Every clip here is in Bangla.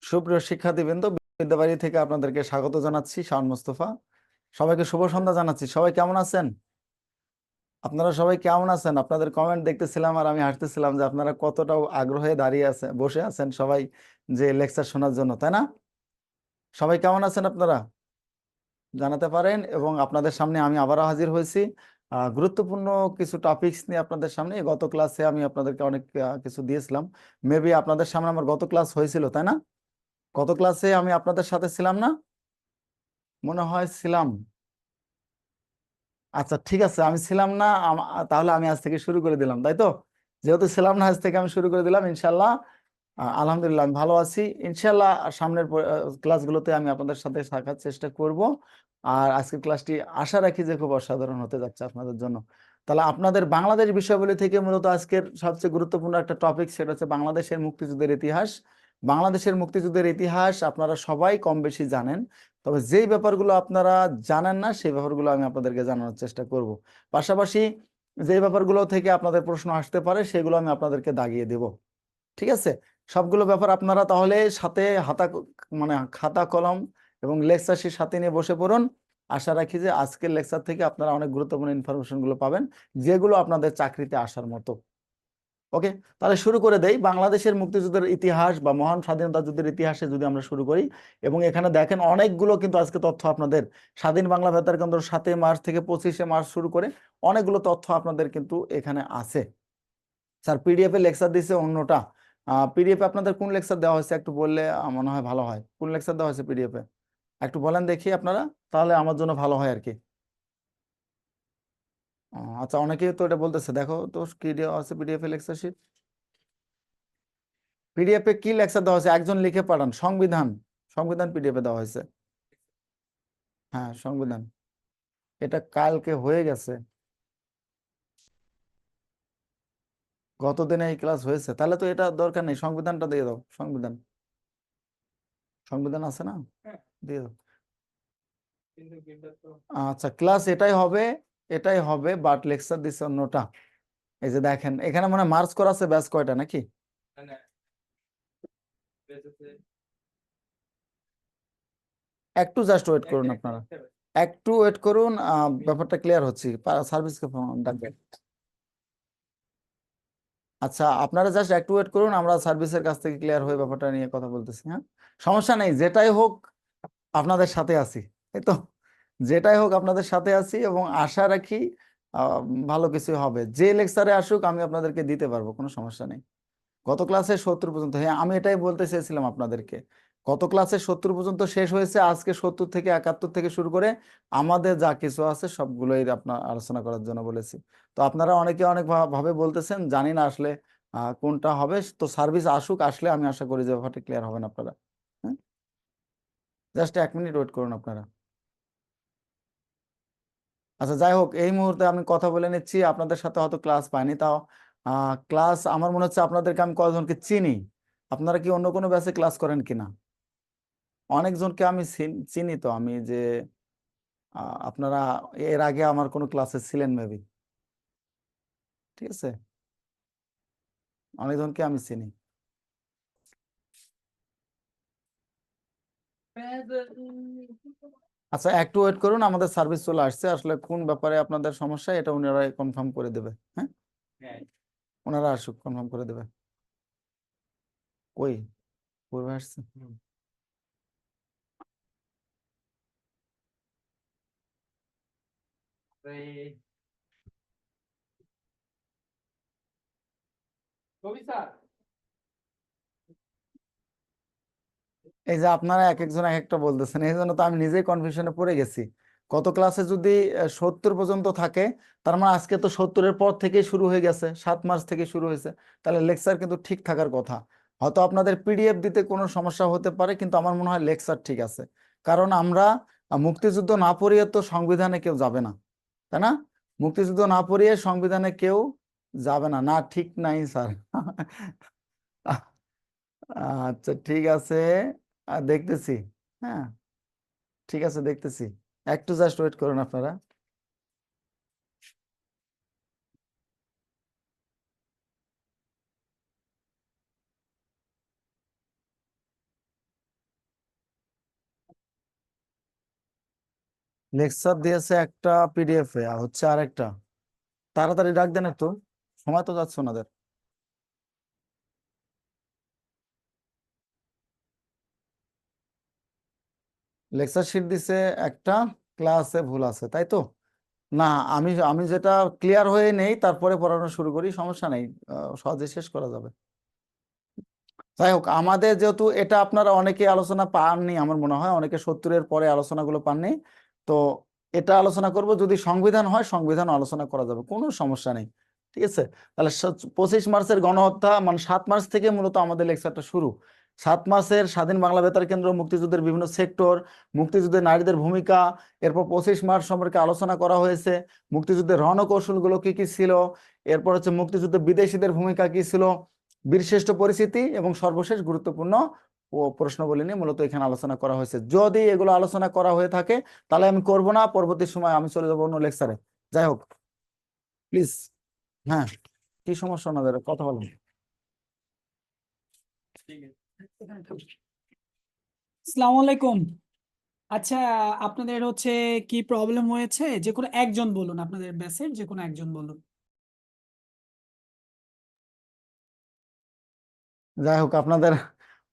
সুপ্রিয় শিক্ষার্থীবৃন্দ, বিদ্যাবাড়ি থেকে আপনাদেরকে স্বাগত জানাচ্ছি। শাওন মোস্তফা। সবাইকে শুভ সন্ধ্যা জানাচ্ছি। সবাই কেমন আছেন? আপনারা সবাই কেমন আছেন? আপনাদের কমেন্ট দেখতেছিলাম আর আমি হাসতেছিলাম যে আপনারা কতটা আগ্রহে দাঁড়িয়ে আছেন, বসে আছেন সবাই যে লেকচার শোনার জন্য, তাই না? সবাই কেমন আছেন আপনারা জানাতে পারেন। এবং আপনাদের সামনে আমি আবারও হাজির হয়েছি গুরুত্বপূর্ণ কিছু টপিকস নিয়ে আপনাদের সামনে। গত ক্লাসে আমি আপনাদেরকে অনেক কিছু দিয়েছিলাম। মেবি আপনাদের সামনে আমার গত ক্লাস হয়েছিল, তাই না? গত ক্লাসে আমি আপনাদের সাথে ছিলাম না? মনে হয় ছিলাম। আচ্ছা, ঠিক আছে, আমি ছিলাম না। তাহলে আমি আজ থেকে শুরু করে দিলাম, তাই তো? যেহেতু ছিলাম না, আজ থেকে আমি শুরু করে দিলাম ইনশাল্লাহ। আলহামদুলিল্লাহ, আমি ভালো আছি ইনশাল্লাহ। সামনের ক্লাসগুলোতে আমি আপনাদের সাথে থাকার চেষ্টা করব। আর আজকের ক্লাসটি আশা রাখি যে খুব অসাধারণ হতে যাচ্ছে আপনাদের জন্য। তাহলে আপনাদের বাংলাদেশ বিষয়াবলী থেকে মূলত আজকের সবচেয়ে গুরুত্বপূর্ণ একটা টপিক, সেটা হচ্ছে বাংলাদেশের মুক্তিযুদ্ধের ইতিহাস। বাংলাদেশের মুক্তিযুদ্ধের ইতিহাস আপনারা সবাই কম বেশি জানেন, তবে যেই ব্যাপারগুলো আপনারা জানেন না সেই ব্যাপারগুলো আমি আপনাদেরকে জানানোর চেষ্টা করব। পাশাপাশি যে ব্যাপারগুলো থেকে আপনাদের প্রশ্ন আসতে পারে সেগুলো আমি আপনাদেরকে দাগিয়ে দেব। ঠিক আছে? সবগুলো ব্যাপার আপনারা তাহলে সাথে মানে খাতা কলম এবং লেকচার শিট সাথে নিয়ে বসে পড়ুন। আশা রাখি যে আজকের লেকচার থেকে আপনারা অনেক গুরুত্বপূর্ণ ইনফরমেশন গুলো পাবেন, যেগুলো আপনাদের চাকরিতে আসার মতো। ওকে, তাহলে শুরু করে দেই। বাংলাদেশের মুক্তিযুদ্ধের ইতিহাস বা মহান স্বাধীনতা যুদ্ধের ইতিহাসে যদি আমরা শুরু করি, এবং এখানে দেখেন অনেকগুলো কিন্তু আজকে তথ্য আপনাদের স্বাধীন বাংলা বেতার কেন্দ্র 7 মার্চ থেকে 25 মার্চ শুরু করে অনেকগুলো তথ্য আপনাদের কিন্তু এখানে আছে। স্যার পিডিএফ এ লেকচার দিয়েছে অন্যটা। পিডিএফ এ আপনাদের কোন লেকচার দেওয়া হয়েছে একটু বললে মনে হয় ভালো হয়। কোন লেকচার দেওয়া হয়েছে পিডিএফ এ একটু বলেন দেখি আপনারা, তাহলে আমার জন্য ভালো হয় আর কি। আচ্ছা, অনেকেই তো এটা বলতেছে, দেখো তো কি দেওয়া আছে PDF a lecture sheet. PDF এ কি লেকচার দেওয়া হয়েছে একজন লিখে পাঠান। সংবিধান, সংবিধান পিডিএফ এ দেওয়া হয়েছে। হ্যাঁ, সংবিধান। এটা কালকে হয়ে গেছে, গত দিনে এই ক্লাস হয়েছে। তাহলে তো এটা দরকার নেই, সংবিধানটা দিয়ে দাও। সংবিধান, সংবিধান আছে না? দিয়ে দাও। আচ্ছা, ক্লাস এটাই হবে, এটাই হবে, বাট লেকচার দিচ্ছে অন্যটা। এই যে দেখেন এখানে মনে মার্চ করা আছে ব্যাচ কয়টা নাকি? একটু জাস্ট ওয়েট করুন আপনারা, একটু ওয়েট করুন। ব্যাপারটা ক্লিয়ার হচ্ছে। সার্ভিসকে ডাকবেন। আচ্ছা, আপনারা জাস্ট একটু ওয়েট করুন, আমরা সার্ভিসের কাছ থেকে ক্লিয়ার হয়ে ব্যাপারটা নিয়ে কথা বলতেছি। হ্যাঁ, সমস্যা নেই, যেটাই হোক আপনাদের সাথে আছি, এই তো। যেটাই হোক আপনাদের সাথে আছি এবং আশা রাখি আহ, ভালো কিছু হবে। যে লেকচারে আসুক আমি আপনাদেরকে দিতে পারবো, কোনো সমস্যা নেই। গত ক্লাসে 70 পর্যন্ত, হ্যাঁ আমি এটাই বলতে চেয়েছিলাম আপনাদেরকে। গত ক্লাসে 70 পর্যন্ত শেষ হয়েছে, আজকে 70 থেকে 71 থেকে শুরু করে আমাদের যা কিছু আছে সবগুলোই আপনার আলোচনা করার জন্য বলেছি। তো আপনারা অনেকে অনেক ভাবে বলতেছেন, জানি না আসলে কোনটা হবে। তো সার্ভিস আসুক, আসলে আমি আশা করি যে ব্যাপারটা ক্লিয়ার হবেন আপনারা। হ্যাঁ, জাস্ট 1 মিনিট ওয়েট করুন আপনারা। আচ্ছা, যাই হোক, এই মুহূর্তে আমি কথা বলে নিচ্ছি। আপনাদের সাথে হয়তো ক্লাস পাইনি, তাও ক্লাস আমার মনে হচ্ছে আপনাদেরকে আমি কয়েকজনকে চিনি। আপনারা কি অন্য কোনো ব্যাচে ক্লাস করেন কিনা? অনেকজনকে আমি চিনি তো আমি, যে আপনারা এর আগে আমার কোনো ক্লাসে ছিলেন মেবি। ঠিক আছে, অনেকজনকে আমি চিনি। আচ্ছা, একটু ওয়েট করুন, আমাদের সার্ভিস চলে আসছে। আসলে কোন ব্যাপারে আপনাদের সমস্যা এটা ওনারা কনফার্ম করে দেবে। হ্যাঁ, ওনারা আসুক, কনফার্ম করে দেবে। ওই পূর্বে আসছে। এই যে আপনারা এক একজন এক একটা বলতেছেন, এই জন্য তো আমি নিজেই কনফিউশনে পড়ে গেছি। কত ক্লাসে যদি 70 পর্যন্ত থাকে, তার মানে আজকে তো 70-এর পর থেকেই শুরু হয়ে গেছে, 7 মার্চ থেকে শুরু হয়েছে। তাহলে লেকচার কিন্তু ঠিক থাকার কথা। হয়তো আপনাদের পিডিএফ দিতে কোনো সমস্যা হতে পারে, কিন্তু আমার মনে হয় লেকচার ঠিক আছে। কারণ আমরা মুক্তিযুদ্ধ না পড়িয়ে তো সংবিধানে কেউ যাবে না, তাই না? মুক্তিযুদ্ধ না পড়িয়ে সংবিধানে কেউ যাবে না, না ঠিক নাই স্যার? আচ্ছা, ঠিক আছে, দেখতেছি। হ্যাঁ, ঠিক আছে, দেখতেছি। একটু জাস্ট ওয়েট করুন আপনারা। লেকচার দিয়েছে একটা পিডিএফ এ, আর হচ্ছে আরেকটা। তাড়াতাড়ি ডাক দেন একটু, সময় তো যাচ্ছে ওনাদের। লেকচার শিট দিছে একটা, ক্লাসে ভুল আছে তাই তো? না, আমি আমি যেটা ক্লিয়ার হয়ে নেই তারপরে পড়ানো শুরু করি, সমস্যা নেই, সহজে শেষ করা যাবে। যাই হোক, আমাদের যেহেতু এটা আপনারা অনেকে আলোচনা পাননি, আমার মনে হয় অনেকে 70-এর পরে আলোচনাগুলো পাননি, তো এটা আলোচনা করব। যদি সংবিধান হয় সংবিধান আলোচনা করা যাবে, কোনো সমস্যা নেই। ঠিক আছে, তাহলে 25 মার্চের গণহত্যা মানে 7 মার্চ থেকে মূলত আমাদের লেকচারটা শুরু। 7 মার্চের স্বাধীন বাংলা বেতার কেন্দ্র, মুক্তিযুদ্ধের বিভিন্ন সেক্টর, মুক্তিযুদ্ধে নারীদের ভূমিকা, এরপর 25 মার্চ সম্পর্কে আলোচনা করা হয়েছে, মুক্তিযুদ্ধের রণকৌশলগুলো কি কি ছিল, এরপর হচ্ছে মুক্তিযুদ্ধে বিদেশিদের ভূমিকা কি ছিল, বীরশ্রেষ্ঠ পরিস্থিতি এবং সর্বশেষ গুরুত্বপূর্ণ ও প্রশ্নবলী নিয়ে মূলত এখানে আলোচনা করা হয়েছে। যদি এগুলো আলোচনা করা হয়ে থাকে তাহলে আমি করব না, পরবর্তী সময় আমি চলে যাবো অন্য লেকচারে। যাই হোক, প্লিজ। হ্যাঁ, কি সমস্যা ওনাদের, কথা বলুন। আসসালামু আলাইকুম। আচ্ছা, আপনাদের হচ্ছে কি প্রবলেম হয়েছে? যে কোনো একজন বলুন, আপনাদের ব্যাচের যে কোনো একজন বলুন। যাই হোক, আপনাদের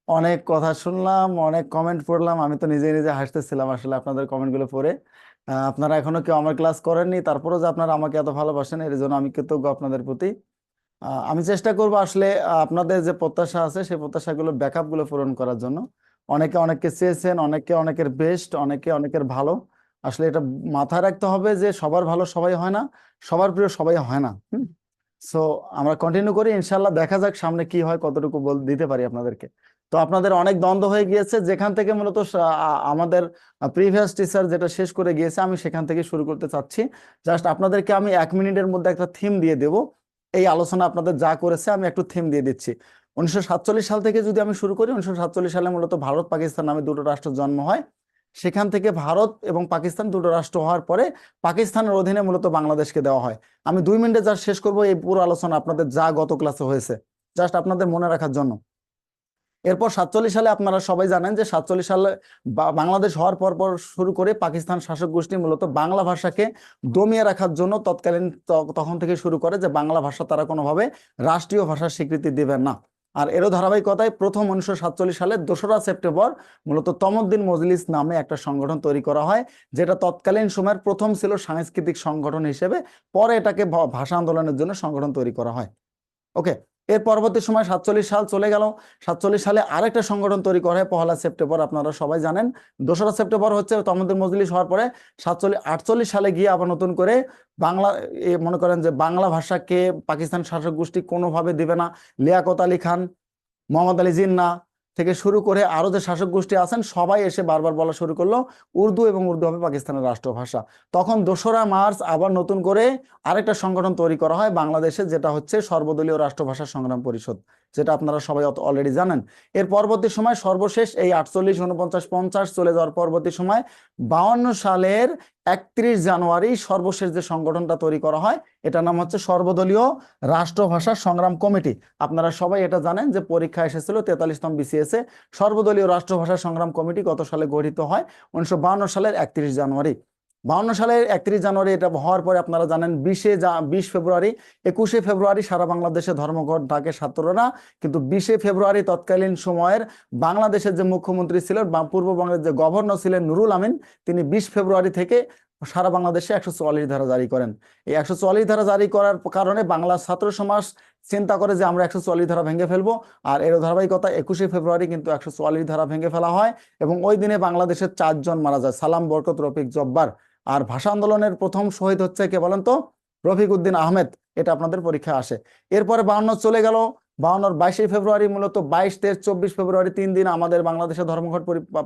অনেক কথা শুনলাম, অনেক কমেন্ট পড়লাম, আমি তো নিজে নিজে হাসতেছিলাম আসলে আপনাদের কমেন্টগুলো পড়ে। আপনারা এখনো কেউ আমার ক্লাস করেননি, তারপরেও যে আপনারা আমাকে এত ভালোবাসেন এর জন্য আমি কৃতজ্ঞ আপনাদের প্রতি। আমি চেষ্টা করব আসলে আপনাদের যে প্রত্যাশা আছে সেই প্রত্যাশাগুলো ব্যাকআপ গুলো পূরণ করার জন্য। অনেকে অনেককে চেয়েছেন, অনেকে অনেকের বেস্ট, অনেকে অনেকের ভালো। আসলে এটা মাথায় রাখতে হবে যে সবার ভালো সবাই হয় না, সবার প্রিয় সবাই হয় না। সো আমরা কন্টিনিউ করি, ইনশাল্লাহ দেখা যাক সামনে কি হয়, কতটুকু দিতে পারি আপনাদেরকে। তো আপনাদের অনেক দ্বন্দ্ব হয়ে গিয়েছে, যেখান থেকে মূলত আমাদের প্রিভিয়াস টিচার যেটা শেষ করে গিয়েছে আমি সেখান থেকে শুরু করতে চাচ্ছি। জাস্ট আপনাদেরকে আমি 1 মিনিটের মধ্যে একটা থিম দিয়ে দেব। এই আলোচনা আপনাদের যা করেছে আমি একটু থিম দিয়ে দিচ্ছি। 1947 সাল থেকে যদি আমি শুরু করি, 1947 সালে মূলত ভারত পাকিস্তান নামে দুটো রাষ্ট্র জন্ম হয়। সেখান থেকে ভারত এবং পাকিস্তান দুটো রাষ্ট্র হওয়ার পরে পাকিস্তানের অধীনে মূলত বাংলাদেশকে দেওয়া হয়। আমি 2 মিনিটে যা শেষ করব এই পুরো আলোচনা আপনাদের যা গত ক্লাসে হয়েছে, জাস্ট আপনাদের মনে রাখার জন্য। এরপর 47 সালে আপনারা সবাই জানেন যে 47 সালে বাংলাদেশ হওয়ার পর পর শুরু করে পাকিস্তান শাসক গোষ্ঠী মূলত বাংলা ভাষাকে দমিয়ে রাখার জন্য তৎকালীন তখন থেকে শুরু করে যে বাংলা ভাষা তারা কোনোভাবে রাষ্ট্রীয় ভাষার স্বীকৃতি দেবেন না। আর এরও ধারাবাহিকতায় প্রথম 1947 সালের 2রা সেপ্টেম্বর মূলত তমদ্দিন মজলিস নামে একটা সংগঠন তৈরি করা হয়, যেটা তৎকালীন সময়ের প্রথম ছিল সাংস্কৃতিক সংগঠন হিসেবে। পরে এটাকে ভাষা আন্দোলনের জন্য সংগঠন তৈরি করা হয়। ওকে, এর পরবর্তী সময় 47 সাল চলে গেল। 47 সালে আরেকটা সংগঠন তৈরি করা হয় 1লা সেপ্টেম্বর, আপনারা সবাই জানেন। 2রা সেপ্টেম্বর হচ্ছে তমদ্দুন মজলিস হওয়ার পরে 48 সালে গিয়ে আবার নতুন করে বাংলা মনে করেন যে বাংলা ভাষাকে পাকিস্তান শাসক গোষ্ঠী কোনোভাবে দিবে না। লিয়াকত আলী খান, মোহাম্মদ আলী জিন্নাহ থেকে শুরু করে আরো যে শাসক গোষ্ঠী আছেন সবাই এসে বারবার বলা শুরু করলো উর্দু, এবং উর্দু হবে পাকিস্তানের রাষ্ট্রভাষা। তখন 2রা মার্চ আবার নতুন করে আরেকটা সংগঠন তৈরি করা হয় বাংলাদেশে, যেটা হচ্ছে সর্বদলীয় রাষ্ট্রভাষা সংগ্রাম পরিষদ, যেটা আপনারা সবাই অলরেডি জানেন। এর পরবর্তী সময় সর্বশেষ এই 48, 49, 50 চলে যাওয়ার পরবর্তী সময় 52 সালের 31 জানুয়ারি সর্বশেষ যে সংগঠনটা তৈরি করা হয় এটার নাম হচ্ছে সর্বদলীয় রাষ্ট্রভাষা সংগ্রাম কমিটি। আপনারা সবাই এটা জানেন যে পরীক্ষা এসেছিল 43তম বিসিএস এ। সর্বদলীয় রাষ্ট্রভাষা সংগ্রাম কমিটি কত সালে গঠিত হয়? 1952 সালের 31 জানুয়ারি। 52 সালের 31 জানুয়ারি এটা হওয়ার পরে আপনারা জানেন 20 ফেব্রুয়ারি, 21শে ফেব্রুয়ারি সারা বাংলাদেশে ধর্মঘট ডাকে ছাত্ররা। কিন্তু 20শে ফেব্রুয়ারি তৎকালীন সময়ের বাংলাদেশের যে মুখ্যমন্ত্রী ছিলেন বা পূর্ববঙ্গের যে গভর্নর ছিলেন নুরুল আমিন, তিনি 20 ফেব্রুয়ারি থেকে সারা বাংলাদেশে 144 ধারা জারি করেন। এই 144 ধারা জারি করার কারণে বাংলা ছাত্র সমাজ চিন্তা করে যে আমরা 144 ধারা ভেঙে ফেলবো। আর এর ধারাবাহিকতা 21শে ফেব্রুয়ারি কিন্তু 144 ধারা ভেঙে ফেলা হয়, এবং ওই দিনে বাংলাদেশের 4 জন মারা যায়, সালাম, বরকত, রফিক, জব্বার। আর ভাষা আন্দোলনের প্রথম শহীদ হচ্ছে কে বলেন তো? রফিক উদ্দিন আহমেদ। এটা আপনাদের পরীক্ষায় আসে। এরপরে 52 চলে গেল। 52-র 22শে ফেব্রুয়ারি মূলত 22, 23, 24 ফেব্রুয়ারি 3 দিন আমাদের বাংলাদেশে ধর্মঘট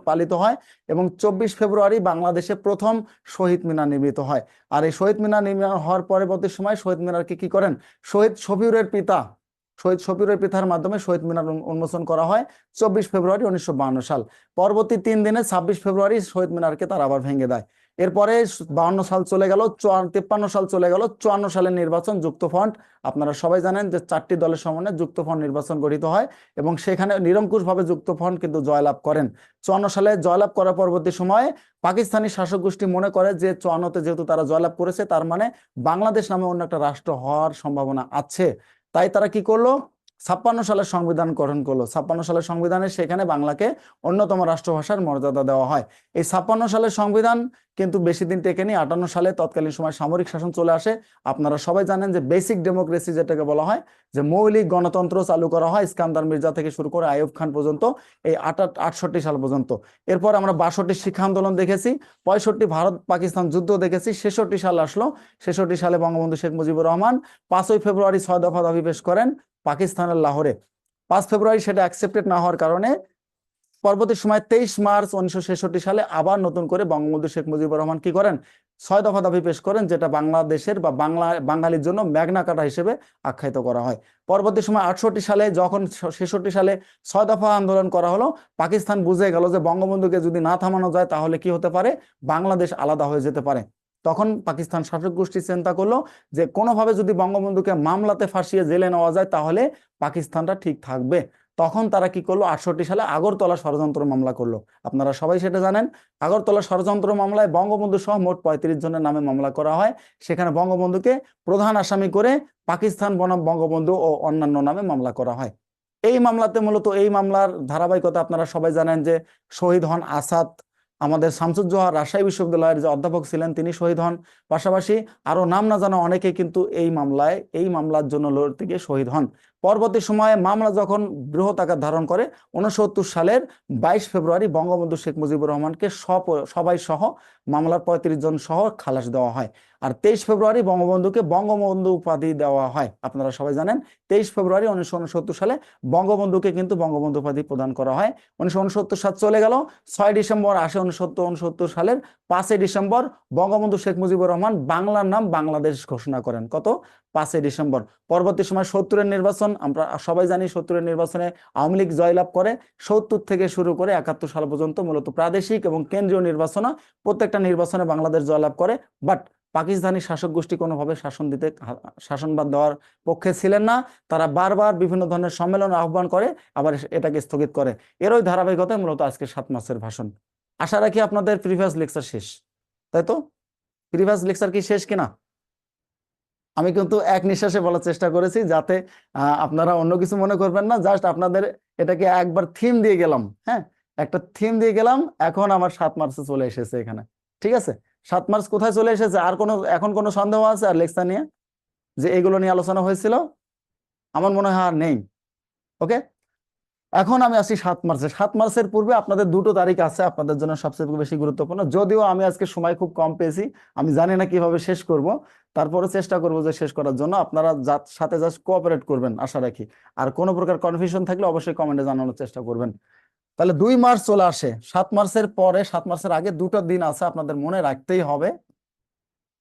পালিত হয়, এবং 24 ফেব্রুয়ারি বাংলাদেশে প্রথম শহীদ মিনার নির্মিত হয়। আর এই শহীদ মিনার নির্মাণ হওয়ার পরবর্তী সময় শহীদ মিনারকে কি করেন? শহীদ শফিউরের পিতার মাধ্যমে শহীদ মিনার উন্মোচন করা হয় 24 ফেব্রুয়ারি 1952 সাল। পরবর্তী 3 দিনে 26 ফেব্রুয়ারি শহীদ মিনারকে তারা আবার ভেঙে দেয়। এরপরে 52 সাল চলে গেল, 53 সাল চলে গেল, 54 সালের নির্বাচন, যুক্তফ্রন্ট। আপনারা সবাই জানেন যে 4টি দলের সমন্বয়ে যুক্তফ্রন্ট নির্বাচন গঠিত হয় এবং সেখানে নিরঙ্কুশভাবে যুক্তফ্রন্ট কিন্তু জয়লাভ করেন। 54 সালে জয়লাভ করার পরবর্তী সময়ে পাকিস্তানি শাসক গোষ্ঠী মনে করে যে 54-তে যেহেতু তারা জয়লাভ করেছে, তার মানে বাংলাদেশ নামে অন্য একটা রাষ্ট্র হওয়ার সম্ভাবনা আছে। তাই তারা কি করলো, 56 সালের সংবিধান গঠন করলো। 56 সালের সংবিধানে সেখানে বাংলাকে অন্যতম রাষ্ট্রভাষার মর্যাদা দেওয়া হয়। এই 56 সালের সংবিধান কিন্তু বেশি দিন টেকেনি। 58 সালে তৎকালীন সময় সামরিক শাসন চলে আসে। আপনারা সবাই জানেন যে বেসিক ডেমোক্রেসি যেটাকে বলা হয়, যে মৌলিক গণতন্ত্র চালু করা হয় ইস্কান্দার মির্জা থেকে শুরু করে আইয়ুব খান পর্যন্ত, এই 68 সাল পর্যন্ত। এরপর আমরা 62 শিক্ষা আন্দোলন দেখেছি, 65 ভারত পাকিস্তান যুদ্ধ দেখেছি, 66 সাল আসলো। 66 সালে বঙ্গবন্ধু শেখ মুজিবুর রহমান 5ই ফেব্রুয়ারি 6 দফা দাবি পেশ করেন পাকিস্তানের লাহোরে। 5 ফেব্রুয়ারি সেটা অ্যাকসেপ্টেড না হওয়ার কারণে পরবর্তী সময় 23 মার্চ 1966 সালে আবার নতুন করে বঙ্গবন্ধু শেখ মুজিবুর রহমান কি করেন, 6 দফা দাবি পেশ করেন, যেটা বাংলাদেশের বা বাঙালির জন্য ম্যাগনা কার্টা হিসেবে আখ্যায়িত করা হয়। পরবর্তী সময় 68 সালে যখন 66 সালে 6 দফা আন্দোলন করা হলো, পাকিস্তান বুঝে গেল যে বঙ্গবন্ধুকে যদি না থামানো যায় তাহলে কি হতে পারে, বাংলাদেশ আলাদা হয়ে যেতে পারে। তখন পাকিস্তান শাসক গোষ্ঠী চিন্তা করলো যে কোনোভাবে যদি বঙ্গবন্ধুকে মামলাতে ফাঁসিয়ে জেলে নেওয়া যায় তাহলে পাকিস্তানটা ঠিক থাকবে। তখন তারা কি করলো, 68 সালে আগরতলা ষড়যন্ত্র মামলা করলো। আপনারা সবাই সেটা জানেন। আগরতলা ষড়যন্ত্র মামলায় বঙ্গবন্ধু সহ মোট 35 জনের নামে মামলা করা হয়। সেখানে বঙ্গবন্ধুকে প্রধান আসামি করে পাকিস্তান বনাম বঙ্গবন্ধু ও অন্যান্য নামে মামলা করা হয়। এই মামলাতে মূলত এই মামলার ধারাবাহিকতা আপনারা সবাই জানেন যে শহীদ হন আসাদ, আমাদের শামসুজ্জোহা রাজশাহী বিশ্ববিদ্যালয়ের যে অধ্যাপক ছিলেন তিনি শহীদ হন। পাশাপাশি আরো নাম না জানা অনেকে কিন্তু এই মামলার জন্য লড়তে গিয়ে শহীদ হন। পরবর্তী সময়ে মামলা যখন বৃহৎ আকার ধারণ করে 69 সালের 22 ফেব্রুয়ারি বঙ্গবন্ধু শেখ মুজিবুর রহমানকে সবাই সহ মামলার 35 জন সহ খালাস দেওয়া হয়। আর 23 ফেব্রুয়ারি বঙ্গবন্ধুকে বঙ্গবন্ধু উপাধি দেওয়া হয়। আপনারা সবাই জানেন 23 ফেব্রুয়ারি 1969 সালে বঙ্গবন্ধুকে কিন্তু বঙ্গবন্ধু উপাধি প্রদান করা হয়। 1969 সাল চলে গেল, 6 ডিসেম্বর আসে 1969 সালের 5 ডিসেম্বর বঙ্গবন্ধু শেখ মুজিবুর রহমান বাংলার নাম বাংলাদেশ ঘোষণা করেন। কত? 5 ডিসেম্বর। পরবর্তী সময় 70-এর নির্বাচন, আমরা সবাই জানি 70-এর নির্বাচনে আওয়ামী লীগ জয়লাভ করে। 70 থেকে শুরু করে 71 সাল পর্যন্ত মূলত প্রাদেশিক এবং কেন্দ্রীয় নির্বাচনে প্রত্যেকটা নির্বাচনে বাংলাদেশ জয়লাভ করে। বাট পাকিস্তানি শাসক গোষ্ঠী কোনোভাবে শাসনবাদ দেওয়ার পক্ষে ছিলেন না। তারা বারবার বিভিন্ন ধরনের সম্মেলন আহ্বান করে, আবার এটাকে স্থগিত করে। এরই ধারাবাহিকতায় মূলত আজকে 7 মাসের ভাষণ। আশা রাখি আপনাদের প্রিভিয়াস লেকচার শেষ, তাই তো? প্রিভিয়াস লেকচার কি শেষ কিনা? আমি কিন্তু এক নিঃশ্বাসে বলার চেষ্টা করেছি যাতে আপনারা অন্য কিছু মনে করবেন না। জাস্ট আপনাদের এটাকে একবার থিম দিয়ে গেলাম, হ্যাঁ, একটা থিম দিয়ে গেলাম। এখন আমার 7 মার্চে চলে এসেছে এখানে, ঠিক আছে? 7 মার্চ কোথায় চলে এসেছে? আর এখন কোনো সন্দেহ আছে আর লেকচার নিয়ে যে এগুলো নিয়ে আলোচনা হয়েছিল? আমার মনে হয় আর নেই। ওকে, এখন আমি আসি 7 মার্চে। 7 মার্চের পূর্বে আপনাদের 2টো তারিখ আছে আপনাদের জন্য সবচেয়ে বেশি গুরুত্বপূর্ণ। যদিও আমি আজকে সময় খুব কম পেয়েছি, আমি জানি না কিভাবে শেষ করব, তারপরে চেষ্টা করব যে শেষ করার জন্য। আপনারা সাথে জাস্ট কোঅপারেট করবেন আশা রাখি। আর কোনো প্রকার কনফিউশন থাকলে অবশ্যই কমেন্টে জানানোর চেষ্টা করবেন। তাহলে 2 মার্চ চলে আসে। 7 মার্চের পরে, 7 মার্চের আগে 2টো দিন আছে আপনাদের মনে রাখতেই হবে,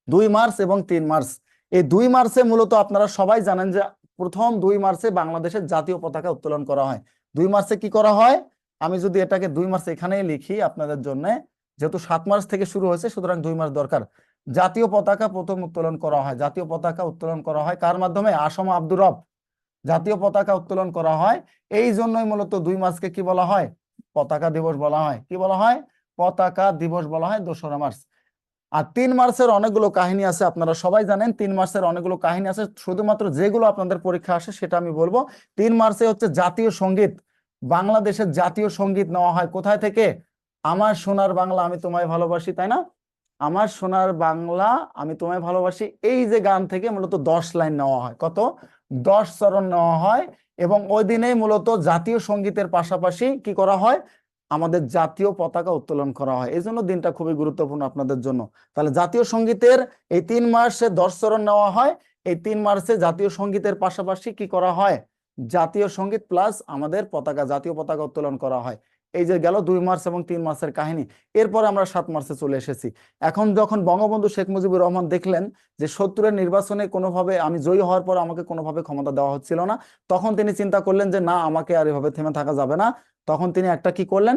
2 মার্চ এবং 3 মার্চ। এই 2 মার্চে মূলত আপনারা সবাই জানেন যে প্রথম 2 মার্চে বাংলাদেশের জাতীয় পতাকা উত্তোলন করা হয়। 2 মার্চে কি করা হয়? আমি যদি এটাকে 2 মার্চ এখানেই লিখি আপনাদের জন্য, যেহেতু 7 মার্চ থেকে শুরু হয়েছে সুতরাং 2 মার্চ দরকার। জাতীয় পতাকা প্রথম উত্তোলন করা হয়। জাতীয় পতাকা উত্তোলন করা হয় কার মাধ্যমে? আসম আব্দুর রব। জাতীয় পতাকা উত্তোলন করা হয়। এই জন্যই মূলত 2 মার্চকে কি বলা হয়? পতাকা দিবস বলা হয়। কি বলা হয়? পতাকা দিবস বলা হয়, 2রা মার্চ। আর 3 মার্চের অনেকগুলো কাহিনী আছে, আপনারা সবাই জানেন 3 মার্চের অনেকগুলো কাহিনী আছে। শুধুমাত্র যেগুলো আপনাদের পরীক্ষা আসে সেটা আমি বলবো। 3 মার্চে হচ্ছে জাতীয় সঙ্গীত, বাংলাদেশের জাতীয় সঙ্গীত নেওয়া হয় কোথায় থেকে? আমার সোনার বাংলা আমি তোমায় ভালোবাসি, তাই না? আমার সোনার বাংলা আমি তোমায় ভালোবাসি, এই যে গান থেকে মূলত 10 লাইন নেওয়া হয়। কত? 10 চরণ নেওয়া হয়। এবং ওই দিনেই মূলত জাতীয় সঙ্গীতের পাশাপাশি কি করা হয়? আমাদের জাতীয় পতাকা উত্তোলন করা হয়। এই জন্য দিনটা খুবই গুরুত্বপূর্ণ আপনাদের জন্য। তাহলে জাতীয় সঙ্গীতের এই 3 মার্চে 10 চরণ নেওয়া হয়। এই 3 মার্চে জাতীয় সঙ্গীতের পাশাপাশি কি করা হয়? জাতীয় সঙ্গীত প্লাস আমাদের পতাকা, জাতীয় পতাকা উত্তোলন করা হয়। এই যে গেল 2 মার্চ এবং 3 মার্চের কাহিনী। এরপর আমরা 7 মার্চে চলে এসেছি। এখন যখন বঙ্গবন্ধু শেখ মুজিবুর রহমান দেখলেন যে 70-এর নির্বাচনে কোনোভাবে আমি জয়ী হওয়ার পর আমাকে কোনোভাবে ক্ষমতা দেওয়া হচ্ছিল না, তখন তিনি চিন্তা করলেন যে না, আমাকে আর এভাবে থেমে থাকা যাবে না। তখন তিনি একটা কি করলেন?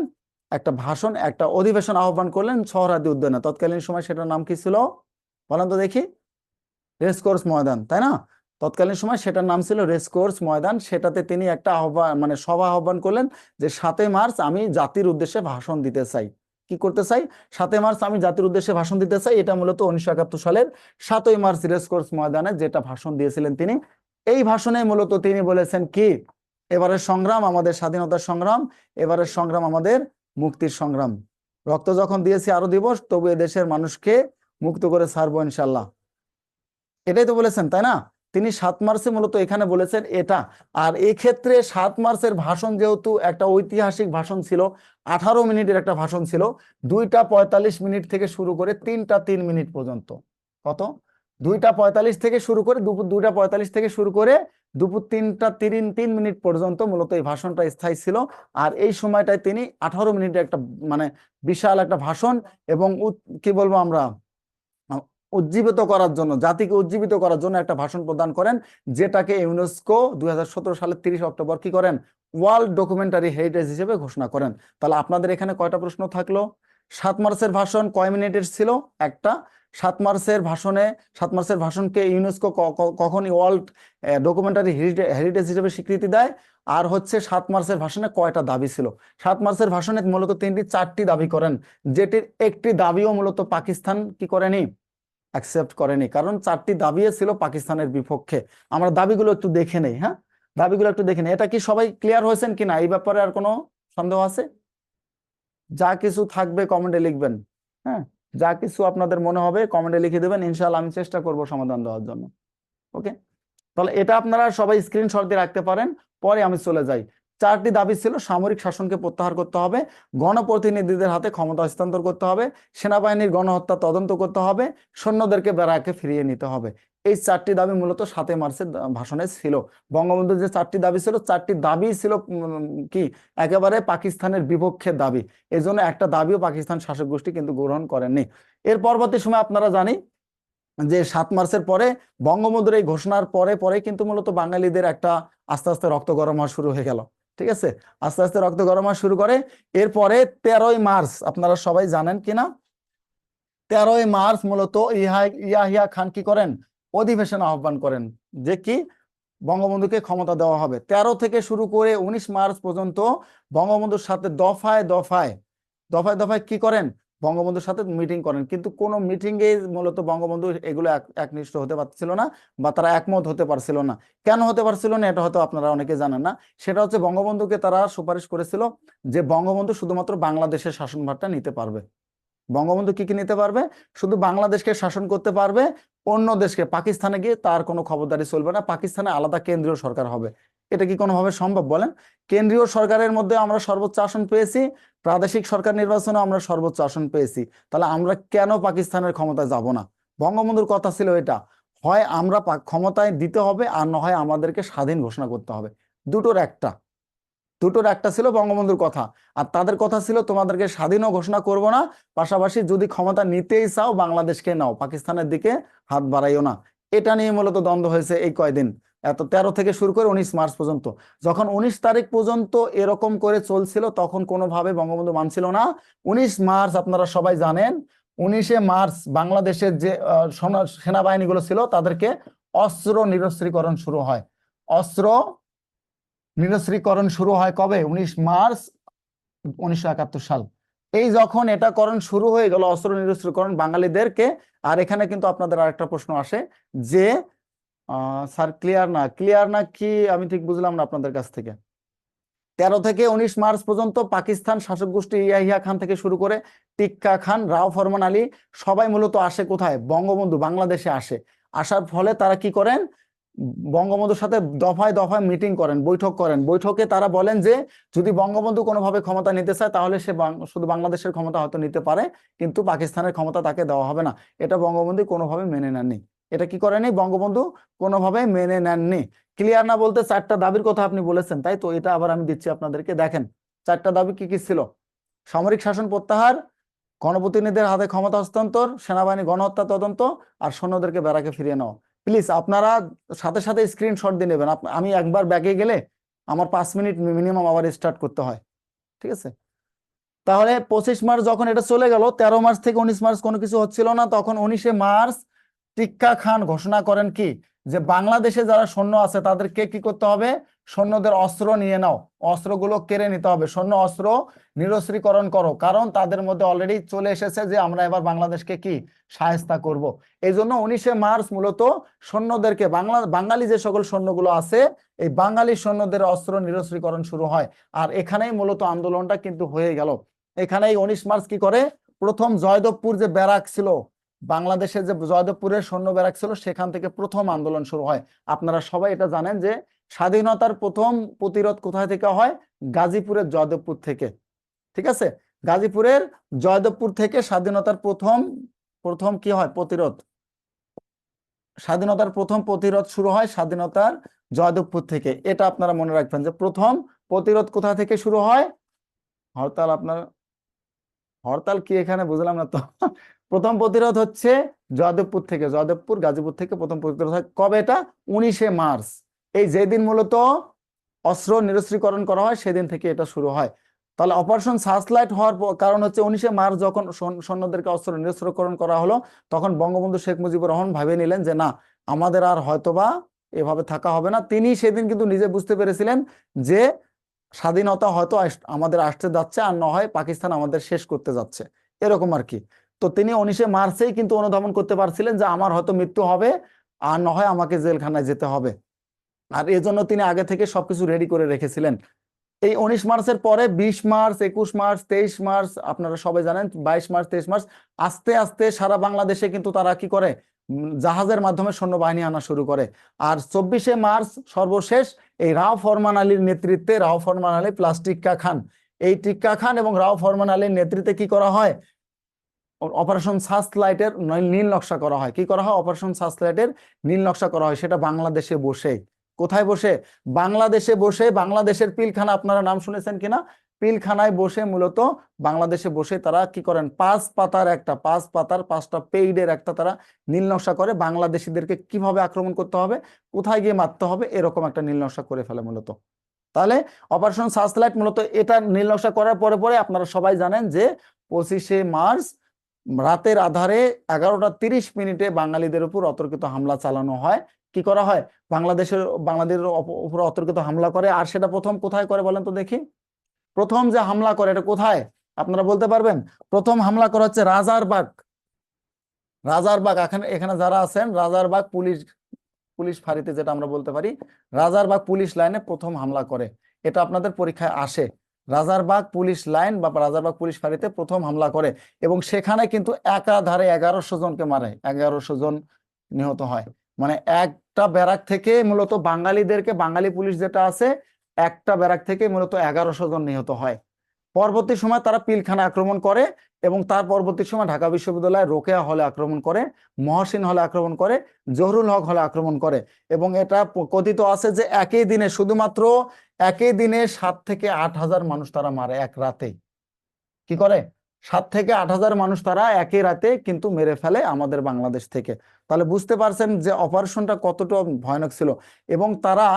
একটা ভাষণ, একটা অধিবেশন আহ্বান করলেন সোহরাওয়ার্দী উদ্যানে। তৎকালীন সময় সেটার নাম কি ছিল বলেন তো দেখি? রেসকোর্স ময়দান, তাই না? তৎকালীন সময় সেটার নাম ছিল রেসকোর্স ময়দান। সেটাতে তিনি একটা আহ্বান মানে সভা আহ্বান করলেন যে 7ই মার্চ আমি জাতির উদ্দেশ্যে ভাষণ দিতে চাই। কি করতে চাই? 7ই মার্চ আমি জাতির উদ্দেশ্যে ভাষণ দিতে চাই। এটা মূলত 1971 সালের 7ই মার্চ রেসকোর্স ময়দানে যেটা ভাষণ দিয়েছিলেন তিনি। এই ভাষণে মূলত তিনি বলেছেন কি, এবারের সংগ্রাম আমাদের স্বাধীনতার সংগ্রাম, এবারের সংগ্রাম আমাদের মুক্তির সংগ্রাম। রক্ত যখন দিয়েছি আরো দিব, তবু এদেশের মানুষকে মুক্ত করে ছাড়বো ইনশাল্লাহ। এটাই তো বলেছেন, তাই না? তিনি 7 মার্চে মূলত এখানে বলেছেন এটা। আর এই ক্ষেত্রে 7 মার্চের ভাষণ যেহেতু একটা ঐতিহাসিক ভাষণ ছিল, 18 মিনিটের একটা ভাষণ ছিল, 2টা 45 মিনিট থেকে শুরু করে 3টা 3 মিনিট পর্যন্ত। কত? 2টা 45 থেকে শুরু করে দুপুর 2টা 45 থেকে শুরু করে দুপুর 3টা 3 মিনিট পর্যন্ত মূলত এই ভাষণটা স্থায়ী ছিল। আর এই সময়টায় তিনি 18 মিনিটের একটা মানে বিশাল একটা ভাষণ এবং কি বলবো আমরা, উজ্জীবিত করার জন্য, জাতিকে উজ্জীবিত করার জন্য একটা ভাষণ প্রদান করেন, যেটাকে ইউনেস্কো 2017 সালের 30 অক্টোবর কি করেন? ওয়ার্ল্ড ডকুমেন্টারি হেরিটেজ হিসেবে ঘোষণা করেন। তাহলে আপনাদের এখানে কয়টা প্রশ্ন থাকলো? 7 মার্চের ভাষণ কয় মিনিটের ছিল? একটা। 7 মার্চের ভাষণে 7 মার্চের ভাষণকে ইউনেস্কো কখন ওয়ার্ল্ড ডকুমেন্টারি হেরিটেজ হিসেবে স্বীকৃতি দেয়? আর হচ্ছে 7 মার্চের ভাষণে কয়টা দাবি ছিল? 7 মার্চের ভাষণে মূলত তিনটি 4টি দাবি করেন, যেটির একটি দাবিও মূলত পাকিস্তান কি করেনি, অ্যাকসেপ্ট করেনি, কারণ 4টি দাবি ছিল পাকিস্তানের বিপক্ষে। আমরা দাবিগুলো একটু দেখে নেই। হ্যাঁ, দাবিগুলো একটু দেখে নেই। এটা কি সবাই ক্লিয়ার হয়েছেন কিনা? এই ব্যাপারে আর কোনো সন্দেহ আছে? যা কিছু থাকবে কমেন্টে লিখবেন। হ্যাঁ, যা কিছু আপনাদের মনে হবে কমেন্টে লিখে দেবেন, ইনশাআল্লাহ আমি চেষ্টা করব সমাধান দেওয়ার জন্য। ওকে, তাহলে এটা আপনারা সবাই স্ক্রিনশট দিয়ে রাখতে পারেন। পরে আমি চলে যাই। 4টি দাবি ছিল: সামরিক শাসনকে প্রত্যাহার করতে হবে, গণপ্রতিনিধিদের হাতে ক্ষমতা হস্তান্তর করতে হবে, সেনাবাহিনীর গণহত্যা তদন্ত করতে হবে, সৈন্যদেরকে ব্যারাকে ফিরিয়ে নিতে হবে। এই 4টি দাবি মূলত 7 মার্চের ভাষণে ছিল। বঙ্গবন্ধুর যে 4টি দাবি ছিল, 4টি দাবি ছিল কি একেবারে পাকিস্তানের বিপক্ষে দাবি। এই জন্য একটা দাবিও পাকিস্তান শাসক গোষ্ঠী কিন্তু গ্রহণ করেননি। এর পরবর্তী সময় আপনারা জানি যে 7 মার্চের পরে বঙ্গবন্ধুর এই ঘোষণার পরে পরে কিন্তু মূলত বাঙালিদের একটা আস্তে আস্তে রক্ত গরম হওয়া শুরু হয়ে গেল। ঠিক আছে, আস্তে আস্তে রক্ত গরম হওয়া শুরু করে। এরপরে 13ই মার্চ আপনারা সবাই জানেন কিনা, 13ই মার্চ মূলত ইয়াহিয়া খান কি করেন? অধিবেশন আহ্বান করেন, যে কি বঙ্গবন্ধুকে ক্ষমতা দেওয়া হবে। 13 থেকে শুরু করে 19 মার্চ পর্যন্ত বঙ্গবন্ধুর সাথে দফায় দফায় দফায় দফায় কি করেন? বঙ্গবন্ধুর সাথে মিটিং করেন, কিন্তু কোন মিটিং এ মূলত বঙ্গবন্ধু এগুলো একনিষ্ঠ হতে পারছিল না, বা তারা একমত হতে পারছিল না। কেন হতে পারছিল না এটা হয়তো আপনারা অনেকে জানেন না। সেটা হচ্ছে বঙ্গবন্ধুকে তারা সুপারিশ করেছিল যে বঙ্গবন্ধু শুধুমাত্র বাংলাদেশের শাসনভারটা নিতে পারবে। বঙ্গবন্ধু কি কি নিতে পারবে? শুধু বাংলাদেশকে শাসন করতে পারবে, অন্য দেশকে পাকিস্তানে গিয়ে তার কোনো খবরদারি চলবে না, পাকিস্তানে আলাদা কেন্দ্রীয় সরকার হবে। এটা কি কোনোভাবে সম্ভব বলেন? কেন্দ্রীয় সরকারের মধ্যে আমরা সর্বোচ্চ আসন পেয়েছি, প্রাদেশিক সরকার নির্বাচনে আমরা সর্বোচ্চ আসন পেয়েছি, তাহলে আমরা কেন পাকিস্তানের ক্ষমতায় যাব না? বঙ্গবন্ধুর কথা ছিল এটা, হয় আমরা ক্ষমতায় দিতে হবে, আর না হয় আমাদেরকে স্বাধীন ঘোষণা করতে হবে। দুটোর একটা, দুটোর একটা ছিল বঙ্গবন্ধুর কথা। আর তাদের কথা ছিল তোমাদেরকে স্বাধীনও ঘোষণা করব না, পাশাপাশি যদি ক্ষমতা নিতেই চাও বাংলাদেশকে নাও, পাকিস্তানের দিকে হাত বাড়াইও না। এটা নিয়ে মূলত দ্বন্দ্ব হয়েছে এই কয়দিন, এত 13 থেকে শুরু করে 19 মার্চ পর্যন্ত। যখন 19 তারিখ পর্যন্ত এরকম করে চলছিল, তখন কোনোভাবে বঙ্গবন্ধু মানছিল না। 19 মার্চ আপনারা সবাই জানেন, 19শে মার্চ বাংলাদেশের যে সেনাবাহিনীগুলো ছিল তাদেরকে অস্ত্র নিরস্ত্রীকরণ শুরু হয়। অস্ত্র নিরস্ত্রীকরণ শুরু হয় কবে? 19 মার্চ 1971 সাল। এই যখন এটা করণ শুরু হয়ে গেল, অস্ত্র নিরস্ত্রীকরণ বাঙালিদেরকে। আর এখানে কিন্তু আপনাদের আরেকটা প্রশ্ন আসে যে স্যার ক্লিয়ার না কি, আমি ঠিক বুঝলাম না আপনাদের কাছ থেকে। 13 থেকে 19 মার্চ পর্যন্ত পাকিস্তান শাসক গোষ্ঠী ইয়াহিয়া খান থেকে শুরু করে টিক্কা খান, রাও ফরমান আলী সবাই মূলত আসে কোথায়? বঙ্গবন্ধু বাংলাদেশে আসে। আসার ফলে তারা কি করেন? বঙ্গবন্ধুর সাথে দফায় দফায় মিটিং করেন, বৈঠক করেন। বৈঠকে তারা বলেন যে যদি বঙ্গবন্ধু কোনোভাবে ক্ষমতা নিতে চায় তাহলে সে শুধু বাংলাদেশের ক্ষমতা হয়তো নিতে পারে, কিন্তু পাকিস্তানের ক্ষমতা তাকে দেওয়া হবে না। এটা বঙ্গবন্ধু কোনোভাবে মেনে নেননি। এটা কি করেনি? বঙ্গবন্ধু কোনোভাবে মেনে নেননি। ক্লিয়ার না বলতে 4টা দাবির কথা আপনি বলেছেন, তাই তো? এটা আবার আমি দিচ্ছি আপনাদেরকে, দেখেন 4টা দাবি কি কি ছিল: সামরিক শাসন প্রত্যাহার, গণপ্রতিনিধিদের হাতে ক্ষমতা হস্তান্তর, সেনাবাহিনী গণহত্যা তদন্ত, আর সৈন্যদেরকে ব্যারাকে ফিরিয়ে নেওয়া। প্লিজ আপনারা সাথে সাথে স্ক্রিনশট দিয়ে নেবেন। আমি একবার ব্যাকে গেলে আমার 5 মিনিট মিনিমাম আবার স্টার্ট করতে হয়। ঠিক আছে, তাহলে 25 মার্চ যখন এটা চলে গেল, 13 মার্চ থেকে 19 মার্চ কোনো কিছু হচ্ছিল না, তখন 19 মার্চ টিক্কা খান ঘোষণা করেন কি, যে বাংলাদেশে যারা সৈন্য আছে তাদেরকে কি করতে হবে, সৈন্যদের অস্ত্র নিয়ে নাও, অস্ত্রগুলো কেড়ে নিতে হবে, সৈন্য অস্ত্র নিরস্ত্রীকরণ করো, কারণ তাদের মধ্যে অলরেডি চলে এসেছে যে আমরা এবার বাংলাদেশকে কি শায়েস্তা করব। এই জন্য 19 মার্চ মূলত সৈন্যদেরকে বাঙালি যে সকল সৈন্যগুলো আছে এই বাঙালি সৈন্যদের অস্ত্র নিরস্ত্রীকরণ শুরু হয়। আর এখানেই মূলত আন্দোলনটা কিন্তু হয়ে গেল। এখানেই 19 মার্চ কি করে, প্রথম জয়দেবপুর যে ব্যারাক ছিল, বাংলাদেশের যে জয়দেবপুরের সৈন্য ব্যারাক ছিল, সেখান থেকে প্রথম আন্দোলন শুরু হয়। আপনারা সবাই এটা জানেন যে স্বাধীনতার প্রথম প্রতিরোধ কোথায় থেকে হয়, গাজীপুরের জয়দেবপুর থেকে। ঠিক আছে, গাজীপুরের জয়দেবপুর থেকে স্বাধীনতার প্রথম প্রথম কি হয় প্রতিরোধ, স্বাধীনতার প্রথম প্রতিরোধ শুরু হয় স্বাধীনতার জয়দেবপুর থেকে। এটা আপনারা মনে রাখবেন যে প্রথম প্রতিরোধ কোথা থেকে শুরু হয়। হরতাল, আপনার হরতাল কি এখানে বুঝলাম না তো। প্রথম প্রতিরোধ হচ্ছে জয়দেবপুর থেকে, জয়দেবপুর গাজীপুর থেকে প্রথম প্রতিরোধ হয় কবে, এটা 19 মার্চ। এই যেদিন মূলত অস্ত্র নিরস্ত্রীকরণ করা হয় সেদিন থেকে এটা শুরু হয়। তাহলে অপারেশন সার্চলাইট হওয়ার কারণ হচ্ছে 19 মার্চ যখন সৈন্যদেরকে অস্ত্র নিরস্ত্রীকরণ করা হলো, তখন বঙ্গবন্ধু শেখ মুজিবুর রহমান ভাবে নিলেন যে না, আমাদের আর হয়তোবা এভাবে থাকা হবে না। তিনি সেদিন কিন্তু নিজে বুঝতে পেরেছিলেন যে স্বাধীনতা হয়তো আমাদের আসতে যাচ্ছে, আর না হয় পাকিস্তান আমাদের শেষ করতে যাচ্ছে, এরকম আর কি। তো তিনি 19 মার্চেই কিন্তু অনুধাবন করতে পারছিলেন যে আমার হয়তো মৃত্যু হবে, আর না হয় আমাকে জেলখানায় যেতে হবে। আর এজন্য তিনি আগে থেকে সবকিছু রেডি করে রেখেছিলেন। এই 19 মার্চের পরে 20 মার্চ, 21 মার্চ, 23 মার্চ, আপনারা সবাই জানেন 22 মার্চ, 23 মার্চ, আস্তে আস্তে সারা বাংলাদেশে কিন্তু তারা কি করে, জাহাজের মাধ্যমে সৈন্যবাহিনী আনা শুরু করে। আর 24 মার্চ সর্বশেষ এই রাও ফরমান আলীর নেতৃত্বে, রাও ফরমান আলী প্লাস টিক্কা খান, এই টিক্কা খান এবং রাও ফরমান আলীর নেতৃত্বে কি করা হয়, অপারেশন সার্চলাইটের নীল নকশা করা হয়। কি করা হয়, অপারেশন সার্চলাইটের নীল নকশা করা হয়, সেটা বাংলাদেশে বসে। কোথায় বসে, বাংলাদেশে বসে। বাংলাদেশের পিলখানা আপনারা নাম শুনেছেন কিনা, পিলখানায় বসে মূলত বাংলাদেশে বসে তারা কি করেন, 5 পাতার 5টা পেইডের একটা তারা নীল নকশা করে, বাংলাদেশিদেরকে কিভাবে আক্রমণ করতে হবে, কোথায় গিয়ে মারতে হবে, এরকম একটা নীল নকশা করে ফেলে মূলত। তাহলে অপারেশন সার্চলাইট মূলত এটা নীল নকশা করার পরে পরে আপনারা সবাই জানেন যে 25 মার্চ রাতের আধারে 11টা 30 মিনিটে বাঙালিদের উপর অতর্কিত হামলা চালানো হয়। কি করা হয়, বাংলাদেশের উপর অতর্কিত হামলা করে। আর সেটা প্রথম কোথায় করে বলেন তো দেখি, প্রথম যে হামলা করে এটা কোথায়, আপনারা বলতে পারবেন? প্রথম হামলা করা হচ্ছে রাজারবাগ। রাজারবাগ, এখানে এখানে যারা আছেন, রাজারবাগ পুলিশ পুলিশ ফাঁড়িতে, যেটা আমরা বলতে পারি রাজারবাগ পুলিশ লাইনে প্রথম হামলা করে। এটা আপনাদের পরীক্ষায় আসে, রাজারবাগ পুলিশ লাইন বা রাজারবাগ পুলিশ ফাঁড়িতে প্রথম হামলা করে, এবং সেখানে কিন্তু একাধারে 1100 জনকে মারে, 1100 জন নিহত হয়। মানে একটা ব্যারাক থেকে মূলত বাঙালিদেরকে, বাঙালি পুলিশ যেটা আছে, একটা ব্যারাক থেকে মূলত 1100 জন নিহত হয়। পরবর্তী সময় তারা পিলখানা আক্রমণ করে, এবং তার পরবর্তী সময় ঢাকা বিশ্ববিদ্যালয়ে রোকেয়া হলে আক্রমণ করে, মহসিন হলে আক্রমণ করে, জহুরুল হক হলে আক্রমণ করে। এবং এটা কথিত আছে যে একই দিনে, শুধুমাত্র একই দিনে 7 থেকে 8 হাজার মানুষ তারা মারে এক রাতে। কি করে, 7 থেকে 8 হাজার মানুষ তারা একই রাতে কিন্তু মেরে ফেলে আমাদের বাংলাদেশ থেকে। তাহলে বুঝতে পারছেন যে অপারেশনটা কতটা ভয়ানক ছিল। এবং তারা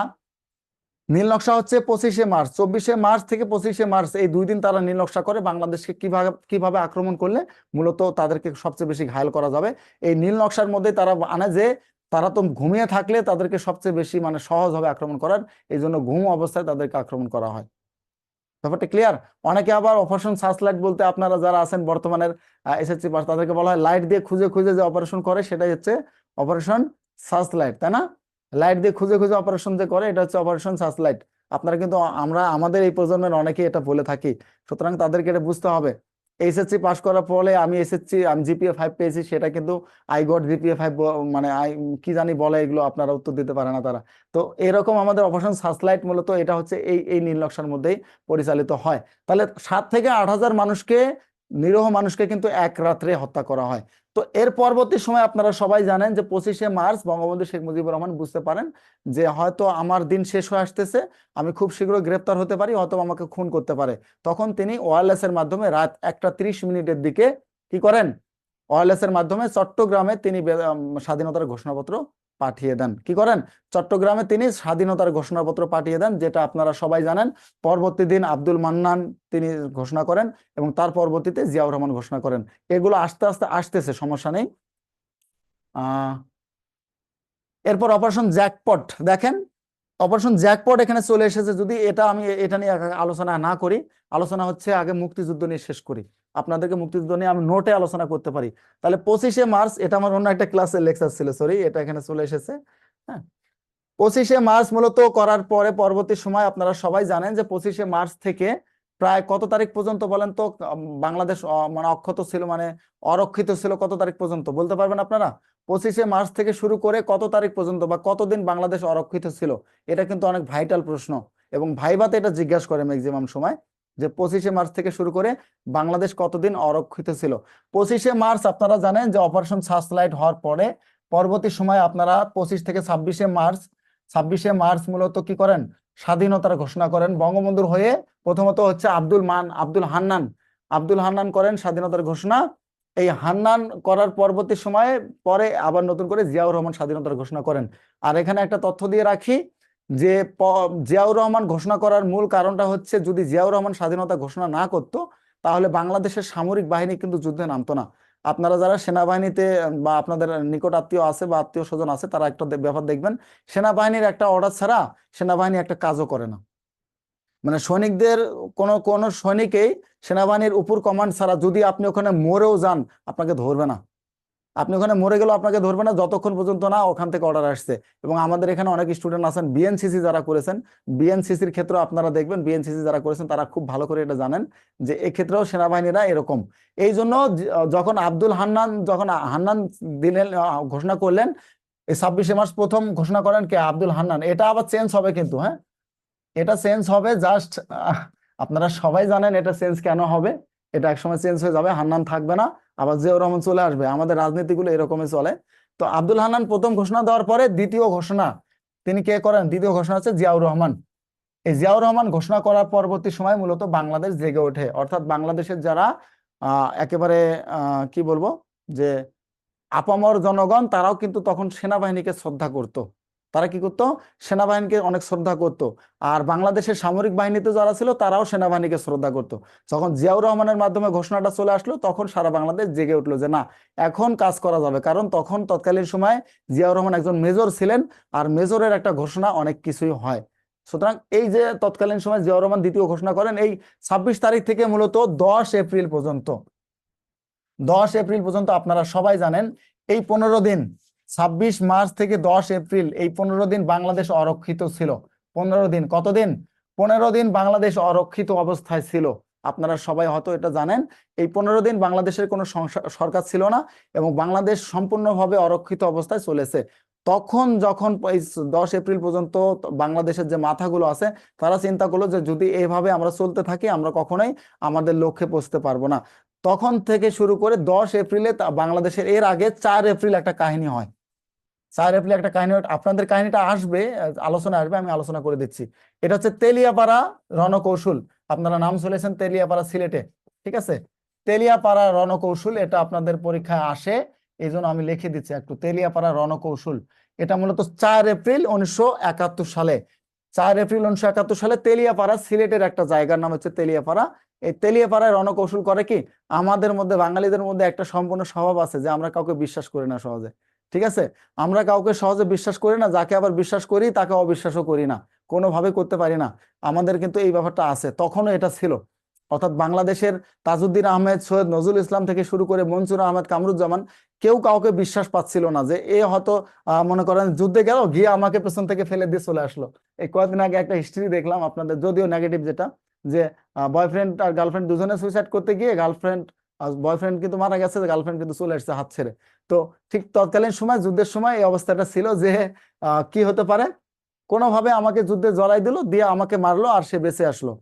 নীল নকশা হচ্ছে 25 মার্চ, 24 মার্চ থেকে 25 মার্চ, এই 2 দিন তারা নীল নকশা করে বাংলাদেশকে কিভাবে কিভাবে আক্রমণ করলে মূলত তাদেরকে সবচেয়ে বেশি ঘায়েল করা যাবে। এই নীল নকশার মধ্যে তারা আনে যে তারা তো ঘুমিয়ে থাকলে তাদেরকে সবচেয়ে বেশি মানে সহজ হবে আক্রমণ করার, এই জন্য ঘুম অবস্থায় তাদেরকে আক্রমণ করা হয়। ব্যাপারটা ক্লিয়ার? অনেকে আবার অপারেশন সার্চলাইট বলতে, আপনারা যারা আছেন বর্তমানের এসএসসি পাস, তাদেরকে বলা হয় লাইট দিয়ে খুঁজে খুঁজে যে অপারেশন করে, সেটাই হচ্ছে অপারেশন সার্চলাইট, তাই না? লাইট দিয়ে খুঁজে খুঁজে অপারেশন যে করে, এটা হচ্ছে অপারেশন সার্চলাইট। আপনারা কিন্তু, আমরা আমাদের এই প্রজন্মের অনেকেই এটা বলে থাকি, সুতরাং তাদেরকে এটা বুঝতে হবে। এইচএসসি পাস করার পরে আমি জিপিএ 5 পেয়েছি, সেটা কিন্তু আই গট জিপিএ 5, মানে কি জানি বলে, এগুলো আপনারা উত্তর দিতে পারে না তারা। তো এরকম আমাদের অপারেশন সার্চলাইট মূলত এটা হচ্ছে এই এই নীল নকশার মধ্যেই পরিচালিত হয়। তাহলে 7 থেকে 8 হাজার মানুষকে, নিরীহ মানুষকে কিন্তু এক রাত্রে হত্যা করা হয়। তো এর পরবর্তী সময় আপনারা সবাই জানেন যে 25 মার্চ বঙ্গবন্ধু শেখ মুজিবুর রহমান বুঝতে পারেন যে হয়তো আমার দিন শেষ হয়ে আসতেছে, আমি খুব শীঘ্রই গ্রেপ্তার হতে পারি, হয়তো আমাকে খুন করতে পারে। তখন তিনি ওয়্যারলেস এর মাধ্যমে রাত 1টা 30 মিনিটের দিকে কি করেন, ওয়্যারলেস এর মাধ্যমে চট্টগ্রামে তিনি স্বাধীনতার ঘোষণাপত্র পাঠিয়ে দেন। কি করেন? চট্টগ্রামে তিনি স্বাধীনতার ঘোষণাপত্র পাঠিয়ে দেন, যেটা আপনারা সবাই জানেন। পরবর্তী দিন আব্দুল মান্নান তিনি ঘোষণা করেন এবং তার পরবর্তীতে জিয়াউর রহমান ঘোষণা করেন। এগুলো আস্তে আস্তে আসতেছে, সমস্যা নেই। এরপর অপারেশন জ্যাকপট দেখেন, অপারেশন জ্যাকপট এখানে চলে এসেছে। যদি আমি এটা নিয়ে আলোচনা না করি, আলোচনা হচ্ছে আগে মুক্তিযুদ্ধ নিয়ে শেষ করি, আপনাদেরকে মুক্তিযুদ্ধ নিয়ে আমি নোটে আলোচনা করতে পারি। তাহলে 25শে মার্চ, এটা আমার অন্য একটা ক্লাসের লেকচার ছিল, সরি, এটা এখানে চলে এসেছে। হ্যাঁ, 25শে মার্চ মূলত করার পরে পরবর্তী সময় আপনারা সবাই জানেন যে 25শে মার্চ থেকে প্রায় কত তারিখ পর্যন্ত বলেন তো বাংলাদেশ মানে অক্ষত ছিল, মানে অরক্ষিত ছিল কত তারিখ পর্যন্ত বলতে পারবেন আপনারা? 25শে মার্চ থেকে শুরু করে কত তারিখ পর্যন্ত বা কতদিন বাংলাদেশ অরক্ষিত ছিল? এটা কিন্তু অনেক ভাইটাল প্রশ্ন, এবং ভাইভাতে এটা জিজ্ঞাসা করে ম্যাক্সিমাম সময়, যে 25শে মার্চ থেকে শুরু করে বাংলাদেশ কতদিন অরক্ষিত ছিল। 25শে মার্চ আপনারা জানেন যে অপারেশন সার্চলাইট হওয়ার পরে পরবর্তী সময় আপনারা 25 থেকে 26শে মার্চ মূলত কি করেন? স্বাধীনতার ঘোষণা করেন বঙ্গবন্ধুর হয়ে। প্রথমত হচ্ছে আব্দুল হান্নান করেন স্বাধীনতার ঘোষণা। এই হান্নান করার পরবর্তী সময়ে পরে আবার নতুন করে জিয়াউর রহমান স্বাধীনতার ঘোষণা করেন। আর এখানে একটা তথ্য দিয়ে রাখি যে জিয়াউর রহমান ঘোষণা করার মূল কারণটা হচ্ছে, যদি জিয়াউর রহমান স্বাধীনতা ঘোষণা না করতো তাহলে বাংলাদেশের সামরিক বাহিনী কিন্তু যুদ্ধে নামতো না। আপনারা যারা সেনাবাহিনীতে বা আপনাদের নিকট আত্মীয় আছে বা আত্মীয় স্বজন আছে, তারা একটা ব্যাপার দেখবেন, সেনাবাহিনীর একটা অর্ডার ছাড়া সেনাবাহিনী একটা কাজও করে না। মানে সৈনিকদের কোনো সৈনিকেই সেনাবাহিনীর উপর কমান্ড ছাড়া যদি আপনি ওখানে মরেও যান, আপনাকে ধরবে না। আপনি ওখানে মরে গেলেও আপনাকে ধরবে না যতক্ষণ পর্যন্ত না ওখান থেকে অর্ডার আসছে। এবং আমাদের এখানে অনেক স্টুডেন্ট আছেন বিএনসিসি যারা করেছেন, বিএনসিসির ক্ষেত্রে আপনারা দেখবেন, বিএনসিসি যারা করেছেন তারা খুব ভালো করে এটা জানেন যে এক্ষেত্রেও সেনাবাহিনীরা এরকম। এই জন্য যখন হান্নান দিলেন, ঘোষণা করলেন, এই 26শে মার্চ প্রথম ঘোষণা করেন কে? আব্দুল হান্নান। এটা আবার চেঞ্জ হবে কিন্তু, হ্যাঁ, এটা চেঞ্জ হবে। জাস্ট আপনারা সবাই জানেন এটা চেঞ্জ কেন হবে। এটা একসময় চেঞ্জ হয়ে যাবে, হান্নান থাকবে না, আবার জিয়াউর রহমান চলে আসবে। আমাদের রাজনীতিগুলো এরকমই চলে। তো আব্দুল হান্নান প্রথম ঘোষণা দেওয়ার পরে দ্বিতীয় ঘোষণা তিনি কে করেন? দ্বিতীয় ঘোষণা হচ্ছে জিয়াউর রহমান। এই জিয়াউর রহমান ঘোষণা করার পরবর্তী সময় মূলত বাংলাদেশ জেগে ওঠে। অর্থাৎ বাংলাদেশের যারা একেবারে কি বলবো, যে আপামর জনগণ, তারাও কিন্তু তখন সেনাবাহিনীকে শ্রদ্ধা করত। তারা কি করতো? সেনাবাহিনীকে অনেক শ্রদ্ধা করত। আর বাংলাদেশের সামরিক বাহিনীতে যারা ছিল তারাও সেনাবাহিনীকে শ্রদ্ধা করত। যখন জিয়াউর রহমানের মাধ্যমে ঘোষণাটা চলে আসলো, তখন সারা বাংলাদেশ জেগে উঠলো যে না, এখন কাজ করা যাবে। কারণ তখন তৎকালীন সময়ে জিয়াউর রহমান একজন মেজর ছিলেন, আর মেজরের একটা ঘোষণা অনেক কিছুই হয়। সুতরাং এই যে তৎকালীন সময় জিয়াউর রহমান দ্বিতীয় ঘোষণা করেন, এই 26 তারিখ থেকে মূলত 10 এপ্রিল পর্যন্ত, 10 এপ্রিল পর্যন্ত আপনারা সবাই জানেন এই 15 দিন, 26 মার্চ থেকে 10 এপ্রিল, এই 15 দিন বাংলাদেশ অরক্ষিত ছিল। 15 দিন, কতদিন? 15 দিন বাংলাদেশ অরক্ষিত অবস্থায় ছিল। আপনারা সবাই হয়তো এটা জানেন, এই 15 দিন বাংলাদেশের কোনো সরকার ছিল না এবং বাংলাদেশ সম্পূর্ণভাবে অরক্ষিত অবস্থায় চলেছে। তখন যখন এই 10 এপ্রিল পর্যন্ত বাংলাদেশের যে মাথাগুলো আছে, তারা চিন্তা করলো যে যদি এইভাবে আমরা চলতে থাকি, আমরা কখনোই আমাদের লক্ষ্যে পৌঁছতে পারবো না। তখন থেকে শুরু করে 10 এপ্রিলে বাংলাদেশের, এর আগে 4 এপ্রিল একটা কাহিনী হয়। 4 এপ্রিল একটা কাহিনী, আপনাদের কাহিনীটা আসবে, আলোচনা আসবে, আমি আলোচনা করে দিচ্ছি। এটা হচ্ছে তেলিয়াপাড়া রণকৌশল। আপনারা নাম শুনেছেন তেলিয়াপাড়া, সিলেটে, ঠিক আছে? তেলিয়াপাড়া রণকৌশল, এটা আপনাদের পরীক্ষায় আসে, এই জন্য আমি লিখে দিচ্ছি একটু। তেলিয়াপাড়া রণকৌশল, এটা মূলত 4 এপ্রিল 1971 সালে, 4 এপ্রিল 1971 সালে তেলিয়াপাড়া, সিলেটের একটা জায়গার নাম হচ্ছে তেলিয়াপাড়া। এই তেলিয়াপাড়ায় রণকৌশল করে কি, আমাদের মধ্যে বাঙালিদের মধ্যে একটা সম্পূর্ণ স্বভাব আছে যে আমরা কাউকে বিশ্বাস করি না সহজে, ঠিক আছে? আমরা কাউকে সহজে বিশ্বাস করি না, যাকে আবার বিশ্বাস করি তাকে অবিশ্বাসও করি না, কোনোভাবে করতে পারি না। আমাদের কিন্তু এই ব্যাপারটা আছে, তখনও এটা ছিল। অর্থাৎ বাংলাদেশের তাজউদ্দিন আহমেদ, সৈয়দ নজরুল ইসলাম থেকে শুরু করে মনসুর আহমেদ কামরুজ্জামান, কেউ কাউকে বিশ্বাস পাচ্ছিল না যে এ হয়তো মনে করেন যুদ্ধে গেল, গিয়ে আমাকে পেছন থেকে ফেলে দিয়ে চলে আসলো। এই কয়েকদিন আগে একটা হিস্ট্রি দেখলাম আপনাদের, যদিও নেগেটিভ, যেটা যে বয়ফ্রেন্ড আর গার্লফ্রেন্ড দুজনে সুইসাইড করতে গিয়ে বয়ফ্রেন্ড কিন্তু মারা গেছে, গার্লফ্রেন্ড কিন্তু চলে আসছে হাত ছেড়ে। তো ঠিক তৎকালীন সময়, যুদ্ধের সময় এই অবস্থাটা ছিল যে কি হতে পারে, কোনোভাবে আমাকে যুদ্ধে জড়াই দিল, দিয়ে আমাকে মারলো, আর সে বেঁচে আসলো।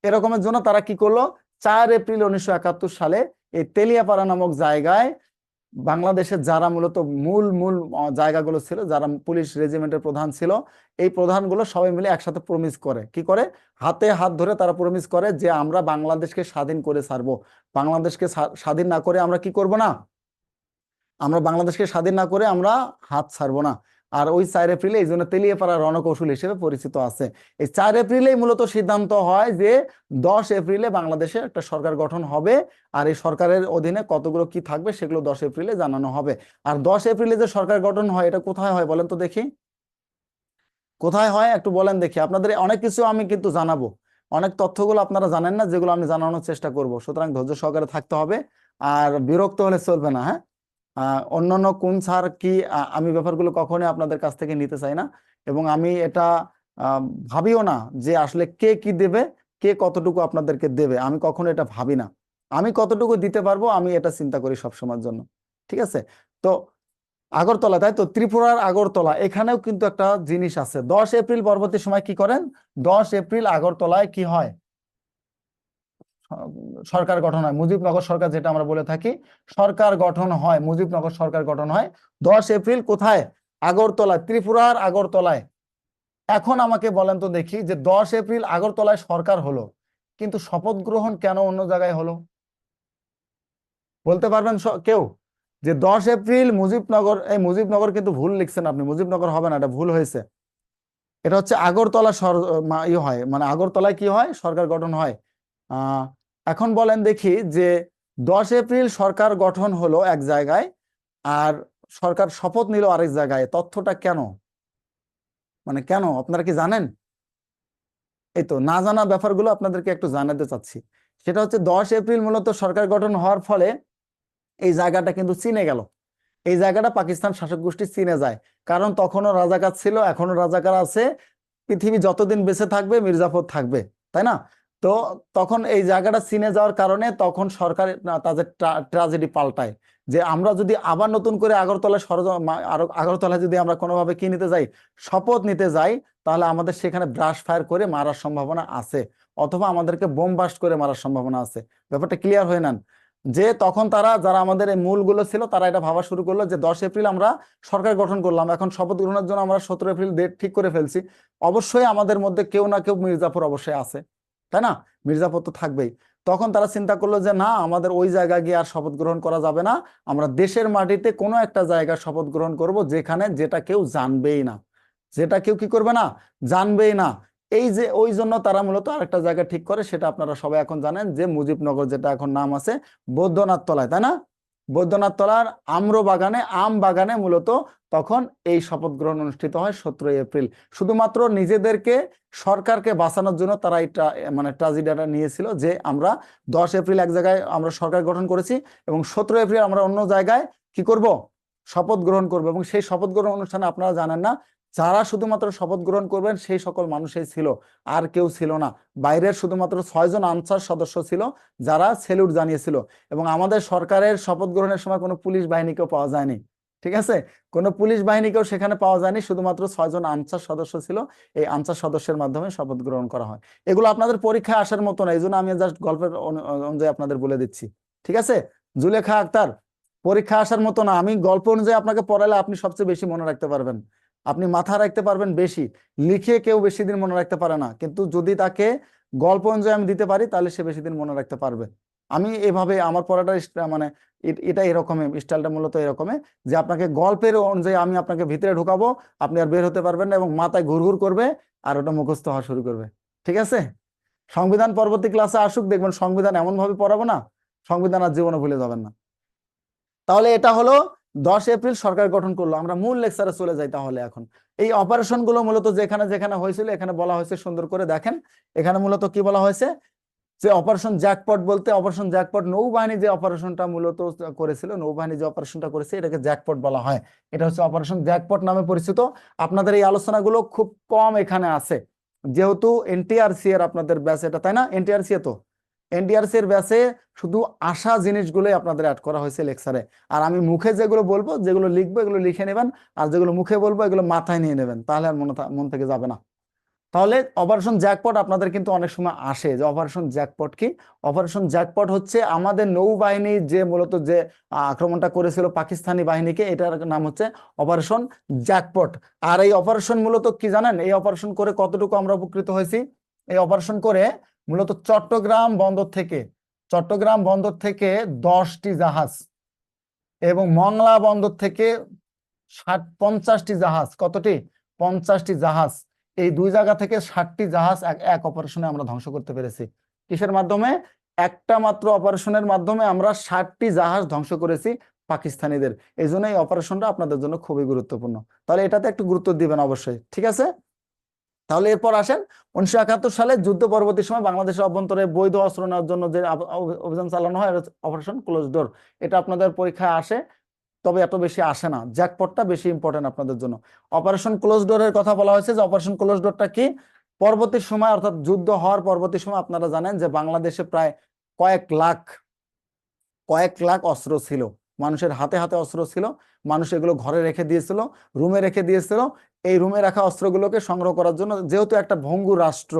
এরকমের জন্য তারা কি করলো, 4 এপ্রিল 1971 সালে এই তেলিয়াপাড়া নামক জায়গায় বাংলাদেশের যারা মূলত মূল মূল জায়গাগুলো ছিল, যারা পুলিশ রেজিমেন্টের প্রধান ছিল, এই প্রধানগুলো সবাই মিলে একসাথে প্রমিস করে, কি করে, হাতে হাত ধরে তারা প্রমিস করে যে আমরা বাংলাদেশকে স্বাধীন করে ছাড়বো। বাংলাদেশকে স্বাধীন না করে আমরা কি করব না, আমরা বাংলাদেশকে স্বাধীন না করে আমরা হাত ছাড়বো না। আর ওই 4 এপ্রিলে এই জন্য তেলিয়াপাড়া রণকৌশল হিসেবে পরিচিত আছে। এই 4 এপ্রিলেই মূলত সিদ্ধান্ত হয় যে 10 এপ্রিলে বাংলাদেশে একটা সরকার গঠন হবে, আর এই সরকারের অধীনে কতগুলো কি থাকবে সেগুলো 10 এপ্রিলে জানানো হবে। আর 10 এপ্রিলে যে সরকার গঠন হয় এটা কোথায় হয় বলেন তো দেখি, কোথায় হয় একটু বলেন দেখি। আপনাদের অনেক কিছু আমি কিন্তু জানাবো, অনেক তথ্যগুলো আপনারা জানেন না, যেগুলো আমি জানানোর চেষ্টা করব, সুতরাং ধৈর্য সহকারে থাকতে হবে, আর বিরক্ত হলে চলবে না। হ্যাঁ, অন্যান্য কোন স্যার কি, আমি ব্যাপারগুলো কখনোই আপনাদের কাছ থেকে নিতে চাই না, এবং আমি এটা আহ, ভাবিও না যে আসলে কে কি দেবে, কে কতটুকু আপনাদেরকে দেবে, আমি কখনো এটা ভাবি না। আমি কতটুকু দিতে পারবো আমি এটা চিন্তা করি সবসময়ের জন্য। ঠিক আছে? তো আগরতলা, তাই তো, ত্রিপুরার আগরতলা, এখানেও কিন্তু একটা জিনিস আছে। 10 এপ্রিল পরবর্তী সময় কি করেন, 10 এপ্রিল আগরতলায় কি হয়, সরকার গঠন হয়, মুজিবনগর সরকার যেটা আমরা বলে থাকি, সরকার গঠন হয়, মুজিবনগর সরকার গঠন হয় 10 এপ্রিল। কোথায়? আগরতলা, ত্রিপুরার আগরতলায়। এখন আমাকে বলেন তো দেখি যে 10 এপ্রিল আগরতলায় সরকার হলো, কিন্তু শপথ গ্রহণ কেন অন্য জায়গায় হলো? বলতে পারবেন কেউ? যে 10 এপ্রিল মুজিবনগর, এই মুজিবনগর কিন্তু ভুল লিখছেন আপনি, মুজিবনগর হবে না, এটা ভুল হয়েছে। এটা হচ্ছে আগরতলা ই হয়, মানে আগরতলায় কি হয়, সরকার গঠন হয়। আহ এখন বলেন দেখি যে 10 এপ্রিল সরকার গঠন হলো এক জায়গায়, আর সরকার শপথ নিল আরেক জায়গায়, তথ্যটা কেন, মানে কেন আপনারা কি জানেন? এই তো না জানা ব্যাপারগুলো আপনাদেরকে একটু জানাতে চাচ্ছি। সেটা হচ্ছে 10 এপ্রিল মূলত সরকার গঠন হওয়ার ফলে এই জায়গাটা কিন্তু চিনে গেল, এই জায়গাটা পাকিস্তান শাসক গোষ্ঠী চিনে যায়, কারণ তখনও রাজাকার ছিল, এখনো রাজাকার আছে, পৃথিবী যতদিন বেঁচে থাকবে মির্জাফর থাকবে, তাই না? তো তখন এই জায়গাটা চিনে যাওয়ার কারণে তখন সরকার তাদের ট্রাজেডি পাল্টায়, যে আমরা যদি আবার নতুন করে আগরতলা আগরতলা যদি আমরা কোনোভাবে কি নিতে যাই, শপথ নিতে যাই, তাহলে আমাদের সেখানে ব্রাশ ফায়ার করে মারার সম্ভাবনা আছে, অথবা আমাদেরকে বোম বাস্ট করে মারার সম্ভাবনা আছে। ব্যাপারটা ক্লিয়ার হয়ে নেন। যে তখন তারা, যারা আমাদের এই মূলগুলো ছিল, তারা এটা ভাবা শুরু করলো যে 10 এপ্রিল আমরা সরকার গঠন করলাম, এখন শপথ গ্রহণের জন্য আমরা 17 এপ্রিল ডেট ঠিক করে ফেলছি, অবশ্যই আমাদের মধ্যে কেউ না কেউ মির্জাফর অবশ্যই আছে, তাই না? মির্জাফর তো থাকবেই। তখন তারা চিন্তা করলো যে না, আমাদের ওই জায়গায় গিয়ে আর শপথ গ্রহণ করা যাবে না, আমরা দেশের মাটিতে কোনো একটা জায়গায় শপথ গ্রহণ করব, যেখানে যেটা কেউ জানবেই না, যেটা কেউ কি করবে না, জানবেই না। এই যে ওই জন্য তারা মূলত আরেকটা জায়গা ঠিক করে, সেটা আপনারা সবাই এখন জানেন, যে মুজিবনগর, যেটা এখন নাম আছে বৈদ্যনাথ তলায়, তাই না? বৈদ্যনাথ তলার আম্র বাগানে, আম বাগানে মূলত তখন এই শপথ গ্রহণ অনুষ্ঠিত হয় 17 এপ্রিল। শুধুমাত্র নিজেদেরকে, সরকারকে বাঁচানোর জন্য তারা এটা মানে ট্রাজেডিটা নিয়েছিল, যে আমরা 10 এপ্রিল এক জায়গায় আমরা সরকার গঠন করেছি, এবং 17 এপ্রিল আমরা অন্য জায়গায় কি করব, শপথ গ্রহণ করব। এবং সেই শপথ গ্রহণ অনুষ্ঠানে আপনারা জানেন না, যারা শুধুমাত্র শপথ গ্রহণ করবেন সেই সকল মানুষই ছিল, আর কেউ ছিল না। বাইরের শুধুমাত্র 6 জন আনসার সদস্য ছিল, যারা সেলুট জানিয়েছিল। এবং আমাদের সরকারের শপথ গ্রহণের সময় কোনো পুলিশ বাহিনীকেও পাওয়া যায়নি, ঠিক আছে? কোনো পুলিশ বাহিনীকেও সেখানে পাওয়া যায়নি, শুধুমাত্র 6 জন আনসার সদস্য ছিল। এই আনসার সদস্যের মাধ্যমে শপথ গ্রহণ করা হয়। এগুলো আপনাদের পরীক্ষায় আসার মতো না, এই জন্য আমি জাস্ট গল্পের অনুযায়ী আপনাদের বলে দিচ্ছি, ঠিক আছে? জুলেখা আক্তার, পরীক্ষা আসার মতো না, আমি গল্প অনুযায়ী আপনাকে পড়ালে আপনি সবচেয়ে বেশি মনে রাখতে পারবেন, আপনি মাথা রাখতে পারবেন বেশি। লিখে কেউ বেশি দিন মনে রাখতে পারে না, কিন্তু যদি তাকে গল্প অনুযায়ী আমি দিতে পারি, তাহলে সে বেশি দিন মনে রাখতে পারবে। আমি এভাবে আমার পড়াটা মানে এটা এরকমই, স্টাইলটা মূলত এরকমই, যে আপনাকে গল্পের অনুযায়ী আমি আপনাকে ভিতরে ঢুকাবো, আপনি আর বের হতে পারবেন না, এবং মাথায় ঘুরঘুর করবে, আর ওটা মুখস্থ হওয়া শুরু করবে, ঠিক আছে? সংবিধান পরবর্তী ক্লাসে আসুক, দেখবেন সংবিধান এমন ভাবে পড়াবো না, সংবিধান আর জীবনে ভুলে যাবেন না। তাহলে এটা হলো 10 এপ্রিল সরকার গঠন করলো। আমরা মূল লেকচারে চলে যাই তাহলে। এখন এই অপারেশন গুলো মূলত যেখানে যেখানে হয়েছিল, এখানে বলা হয়েছে, সুন্দর করে দেখেন, এখানে মূলত কি বলা হয়েছে, যে অপারেশন জ্যাকপট বলতে, অপারেশন জ্যাকপট নৌবাহিনী যে অপারেশনটা মূলত করেছিল, নৌবাহিনী যে অপারেশনটা করেছে, এটাকে জ্যাকপট বলা হয়। এটা হচ্ছে অপারেশন জ্যাকপট নামে পরিচিত। আপনাদের এই আলোচনাগুলো খুব কম এখানে আছে, যেহেতু এনটিআরসি এর আপনাদের ব্যাচ এটা, তাই না? এনটিআরসি তো, এনটিআরসি এর ব্যাচে শুধু আসা জিনিসগুলোই আপনাদের অ্যাড করা হয়েছে লেকচারে। আর আমি মুখে যেগুলো বলবো, যেগুলো লিখবো, এগুলো লিখে নেবেন, আর যেগুলো মুখে বলবো এগুলো মাথায় নিয়ে নেবেন, তাহলে আর মন থেকে যাবে না। তাহলে অপারেশন জ্যাকপট আপনাদের কিন্তু অনেক সময় আসে, যে অপারেশন জ্যাকপট কি। অপারেশন জ্যাকপট হচ্ছে আমাদের নৌবাহিনী যে মূলত যে আক্রমণটা করেছিল পাকিস্তানি বাহিনীকে, এটার নাম হচ্ছে অপারেশন জ্যাকপট। আর এই অপারেশন মূলত কি জানেন, এই অপারেশন করে কতটুকু আমরা উপকৃত হয়েছি? এই অপারেশন করে মূলত চট্টগ্রাম বন্দর থেকে 10টি জাহাজ, এবং মংলা বন্দর থেকে 50টি জাহাজ, কতটি? 50টি জাহাজ, এই দুই জায়গা থেকে 60টি জাহাজ এক অপারেশনে আমরা ধ্বংস করতে পেরেছি। কিসের মাধ্যমে? একটা মাত্র অপারেশনের মাধ্যমে আমরা 60টি জাহাজ ধ্বংস করেছি পাকিস্তানিদের। এই জন্য এই অপারেশনটা আপনাদের জন্য খুবই গুরুত্বপূর্ণ। তাহলে এটাতে একটু গুরুত্ব দিবেন অবশ্যই, ঠিক আছে? তাহলে এরপর আসেন 1971 সালে যুদ্ধ পরবর্তী সময় বাংলাদেশের অভ্যন্তরে বৈধ অস্ত্র নেওয়ার জন্য যে অভিযান চালানো হয় অপারেশন ক্লোজ ডোর। এটা আপনাদের পরীক্ষায় আসে, তবে এত বেশি আসে না। জ্যাকপটটা বেশি ইম্পর্টেন্ট আপনাদের জন্য। অপারেশন ক্লোজ ডোরের কথা বলা হয়েছে যে অপারেশন ক্লোজ ডোরটা কি? পরবর্তী সময় অর্থাৎ যুদ্ধ হওয়ার পরবর্তী সময় আপনারা জানেন যে বাংলাদেশে প্রায় কয়েক লাখ অস্ত্র ছিল, মানুষের হাতে হাতে অস্ত্র ছিল, মানুষ এগুলো ঘরে রেখে দিয়েছিল, রুমে রেখে দিয়েছিল। এই রুমে রাখা অস্ত্রগুলোকে সংগ্রহ করার জন্য, যেহেতু একটা ভঙ্গুর রাষ্ট্র,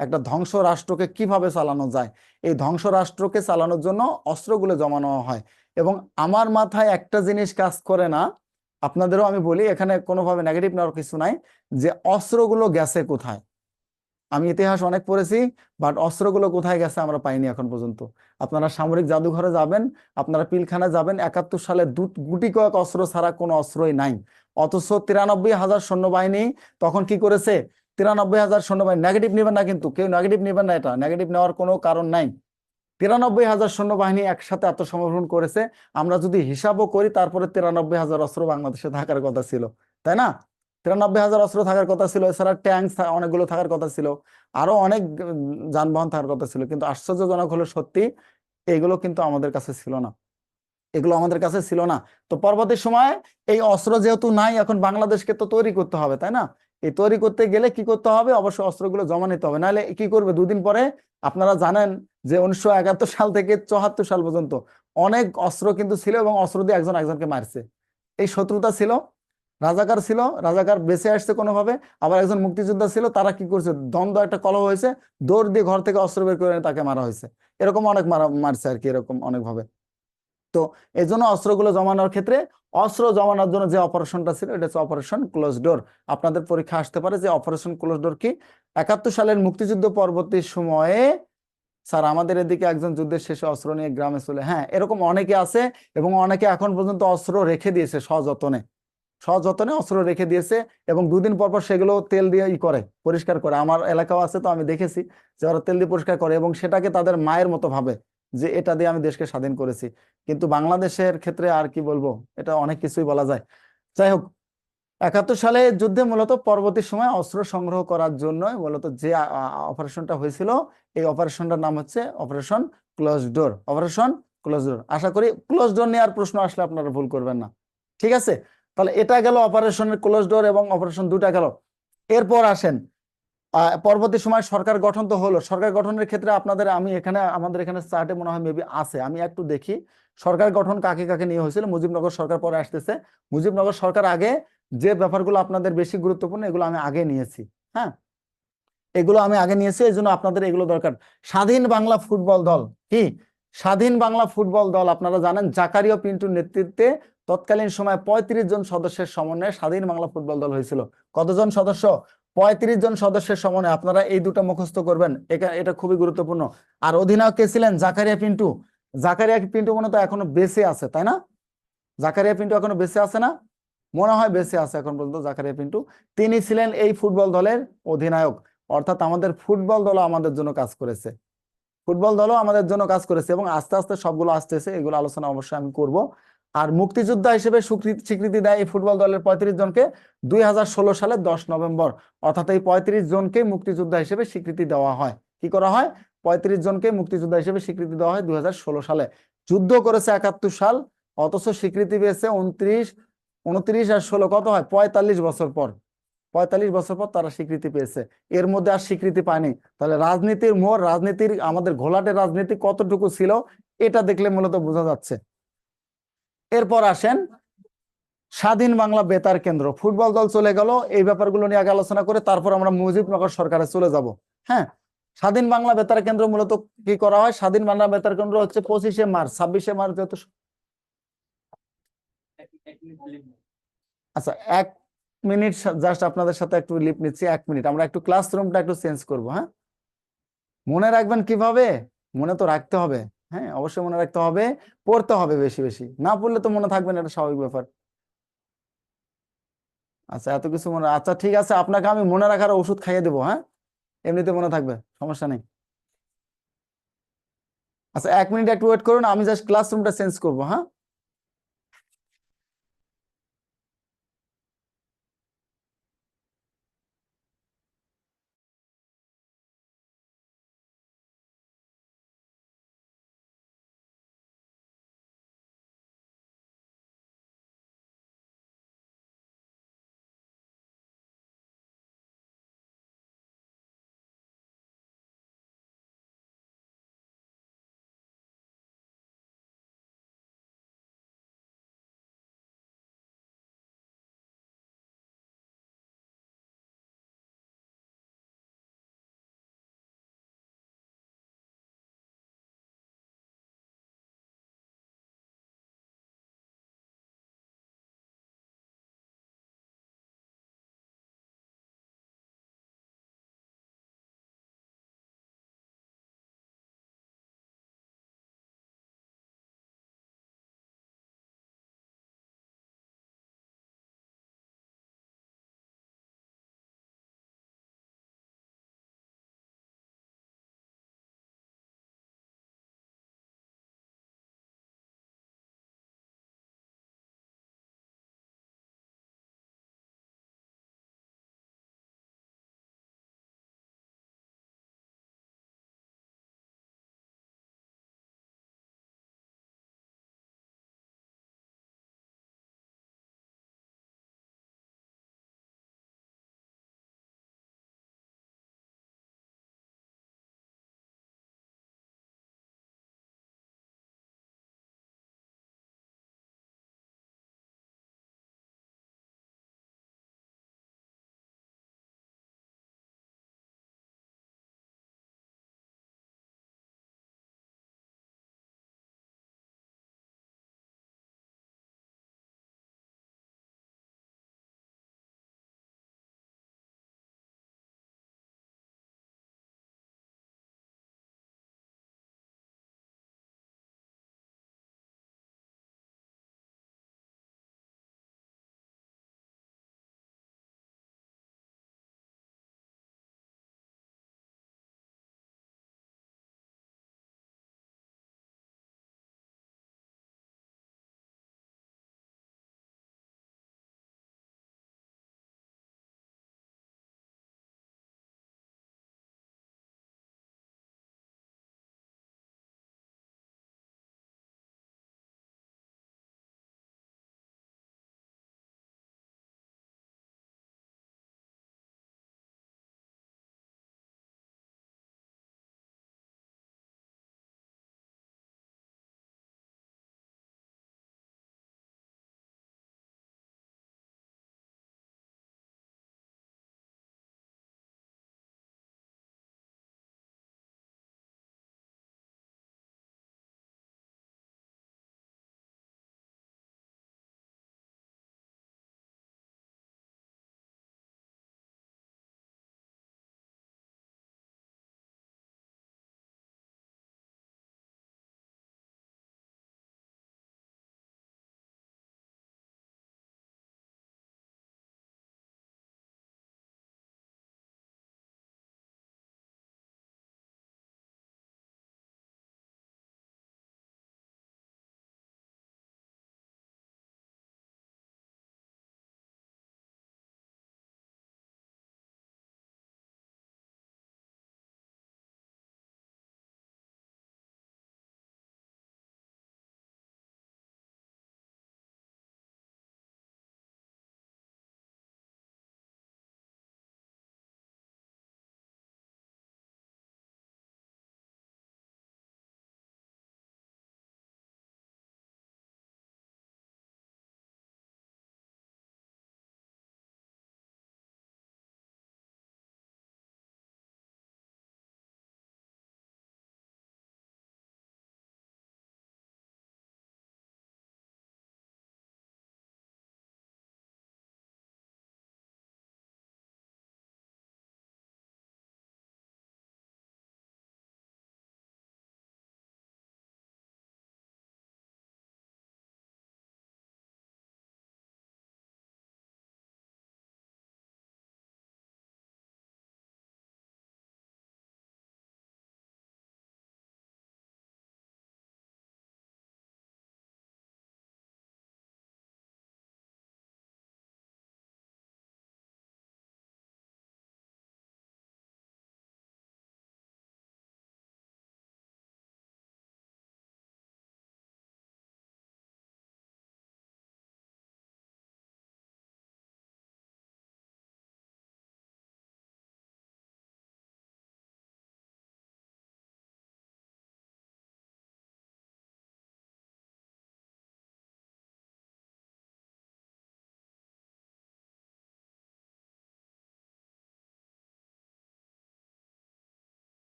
একটা ধ্বংস রাষ্ট্রকে কিভাবে চালানো যায়, এই ধ্বংস রাষ্ট্রকে চালানোর জন্য অস্ত্রগুলো জমানো হয়। এবং আমার মাথায় একটা জিনিস কাজ করে না, আপনাদেরও আমি বলি, এখানে কোনোভাবে নেগেটিভ নেওয়ার কিছু নাই, যে অস্ত্রগুলো গেছে কোথায়। আমি ইতিহাস অনেক পড়েছি, বাট অস্ত্রগুলো কোথায় গেছে আমরা পাইনি এখন পর্যন্ত। আপনারা সামরিক জাদুঘরে যাবেন, আপনারা পিলখানায় যাবেন, 71 সালে গুটি কয়েক অস্ত্র ছাড়া কোনো অস্ত্রই নাই। অথচ 93,000 সৈন্যবাহিনী তখন কি করেছে? 93,000 সৈন্যবাহিনী, নেগেটিভ নেবেন না কিন্তু, কেউ নেগেটিভ নেবেন না, এটা নেগেটিভ নেওয়ার কোনো কারণ নাই। 93,000 সৈন্যবাহিনী একসাথে আত্মসমর্পণ করেছে। আমরা যদি হিসাবও করি, তারপরে 93,000 অস্ত্র বাংলাদেশে থাকার কথা ছিল, তাই না? 93,000 অস্ত্র থাকার কথা ছিল, এছাড়া ট্যাঙ্ক অনেকগুলো থাকার কথা ছিল, আরো অনেক যানবাহন থাকার কথা ছিল। কিন্তু আশ্চর্যজনক হলো সত্যি, এগুলো কিন্তু আমাদের কাছে ছিল না, এগুলো আমাদের কাছে ছিল না। তো পরবর্তী সময় এই অস্ত্র যেহেতু নাই, এখন বাংলাদেশকে তো তৈরি করতে হবে, তাই না? এই তৈরি করতে গেলে কি করতে হবে? অবশ্যই অস্ত্রগুলো জমা নিতে হবে, নাহলে কি করবে? দুদিন পরে আপনারা জানেন যে 1971 সাল থেকে 74 সাল পর্যন্ত অনেক অস্ত্র কিন্তু ছিল, এবং অস্ত্র দিয়ে একজন একজনকে মারছে। এই শত্রুতা ছিল, রাজাকার ছিল, রাজাকার বেঁচে আসছে কোনোভাবে, আবার একজন মুক্তিযোদ্ধা ছিল, তারা কি করছে? দ্বন্দ্ব, একটা কলহ হয়েছে, দৌড় দিয়ে ঘর থেকে অস্ত্র বের করে এনে তাকে মারা হয়েছে। এরকম অনেক মারছে আর কি, এরকম অনেক ভাবে। তো এই জন্য অস্ত্রগুলো জমানোর ক্ষেত্রে, অস্ত্র জমানোর জন্য যে অপারেশনটা ছিল, এটা হচ্ছে অপারেশন ক্লোজ ডোর। আপনাদের পরীক্ষা আসতে পারে যে অপারেশন ক্লোজ ডোর কি? 71 সালের মুক্তিযুদ্ধ পরবর্তী সময়ে, স্যার আমাদের এদিকে একজন যুদ্ধের শেষে অস্ত্র নিয়ে গ্রামে চলে, হ্যাঁ এরকম অনেকে আছে, এবং অনেকে এখন পর্যন্ত অস্ত্র রেখে দিয়েছে সযত্নে, সযত্নে অস্ত্র রেখে দিয়েছে, এবং দুদিন পর পর সেগুলো তেল দিয়ে করে, পরিষ্কার করে। আমার এলাকাও আছে, তো আমি দেখেছি যে ওরা তেল দিয়ে পরিষ্কার করে, এবং সেটাকে তাদের মায়ের মতো ভাবে যে এটা দিয়ে আমি দেশকে স্বাধীন করেছি। কিন্তু বাংলাদেশের ক্ষেত্রে আর কি বলবো, এটা অনেক কিছুই বলা যায়। যাই হোক, 71 সালে যুদ্ধে মূলত পরবর্তী সময় অস্ত্র সংগ্রহ করার জন্য মূলত যে অপারেশনটা হয়েছিল, এই অপারেশনটার নাম হচ্ছে operation close door. Operation close door. আশা করি ক্লোজ ডোর নিয়ে আর প্রশ্ন আসলে আপনারা ভুল করবেন না, ঠিক আছে? তাহলে এটা গেল অপারেশনের ক্লোজ ডোর এবং অপারেশন দুটা গেল। এরপর আসেন পরবর্তী সময় সরকার গঠন তো হলো। সরকার গঠনের ক্ষেত্রে আপনাদের, আমি এখানে আমাদের এখানে চার্টে মনে হয় মেবি আছে, আমি একটু দেখি সরকার গঠন কাকে কাকে নিয়ে হয়েছিল। মুজিবনগর সরকার পরে আসতেছে। মুজিবনগর সরকার আগে যে ব্যাপারগুলো আপনাদের বেশি গুরুত্বপূর্ণ, এগুলো আমি আগে নিয়েছি। হ্যাঁ, এগুলো আমি আগে নিয়েছি, এই জন্য আপনাদের এগুলো দরকার। স্বাধীন বাংলা ফুটবল দল কি? স্বাধীন বাংলা ফুটবল দল আপনারা জানেন জাকারিয়া পিন্টুর নেতৃত্বে তৎকালীন সময় 35 জন সদস্যের সমন্বয়ে স্বাধীন বাংলা ফুটবল দল হয়েছিল। কতজন সদস্য? 35 জন সদস্যের সমন্বয়ে। আপনারা এই দুটো মুখস্থ করবেন, এটা খুবই গুরুত্বপূর্ণ। আর অধিনায়ক কে ছিলেন? জাকারিয়া পিন্টু। জাকারিয়া পিন্টু মনে তো এখনো বেঁচে আছে, তাই না? জাকারিয়া পিন্টু এখনো বেঁচে আছে না? মনে হয় বেঁচে আছে এখন পর্যন্ত জাকারিয়া পিন্টু। তিনি ছিলেন এই ফুটবল দলের অধিনায়ক। অর্থাৎ আমাদের ফুটবল দলও আমাদের জন্য কাজ করেছে, ফুটবল দলও আমাদের জন্য কাজ করেছে, এবং আস্তে আস্তে সবগুলো আসতেছে, এগুলো আলোচনা অবশ্যই আমি করব। আর মুক্তিযোদ্ধা হিসেবে স্বীকৃতি দেয় এই ফুটবল দলের 35 জনকে 2016 সালে 10 নভেম্বর। অর্থাৎ এই 35 জনকে মুক্তিযোদ্ধা হিসেবে স্বীকৃতি দেওয়া হয়। কি করা হয়? 35 জনকে মুক্তিযোদ্ধা হিসেবে স্বীকৃতি দেওয়া হয় 2016 সালে। যুদ্ধ করেছে 71 সাল, অথচ স্বীকৃতি পেয়েছে 29 আর 16 কত হয়? 45 বছর পর। 45 বছর পর তারা স্বীকৃতি পেয়েছে, এর মধ্যে আর স্বীকৃতি পায়নি। তাহলে রাজনীতির মোড়, রাজনীতির আমাদের ঘোলাটে রাজনীতি কতটুকু ছিল, এটা দেখলে মূলত বোঝা যাচ্ছে। এরপর আসেন স্বাধীন বাংলা বেতার কেন্দ্র। ফুটবল দল চলে গেল, এই ব্যাপারগুলো নিয়ে আগে আলোচনা করে তারপর আমরা মুজিবনগর সরকারে চলে যাব। হ্যাঁ, স্বাধীন বাংলা বেতার কেন্দ্র মূলত কি করা হয়? স্বাধীন বাংলা বেতার কেন্দ্র হচ্ছে 25শে মার্চ, 26শে মার্চ যত, আচ্ছা 1 মিনিট জাস্ট আপনাদের সাথে একটু লিপ নিচ্ছি, 1 মিনিট। আমরা একটু ক্লাসরুমটা একটু চেঞ্জ করবো। হ্যাঁ, মনে রাখবেন কিভাবে? মনে তো রাখতে হবে, হ্যাঁ অবশ্যই মনে রাখতে হবে, পড়তে হবে বেশি বেশি, না পড়লে তো মনে থাকবে না, এটা স্বাভাবিক ব্যাপার। আচ্ছা, এত কিছু মনে, আচ্ছা ঠিক আছে, আপনাকে আমি মনে রাখার ওষুধ খাইয়ে দেবো, হ্যাঁ, এমনিতে মনে থাকবে, সমস্যা নেই। আচ্ছা 1 মিনিট একটু ওয়েট করুন, আমি জাস্ট ক্লাসরুমটা চেঞ্জ করবো, হ্যাঁ।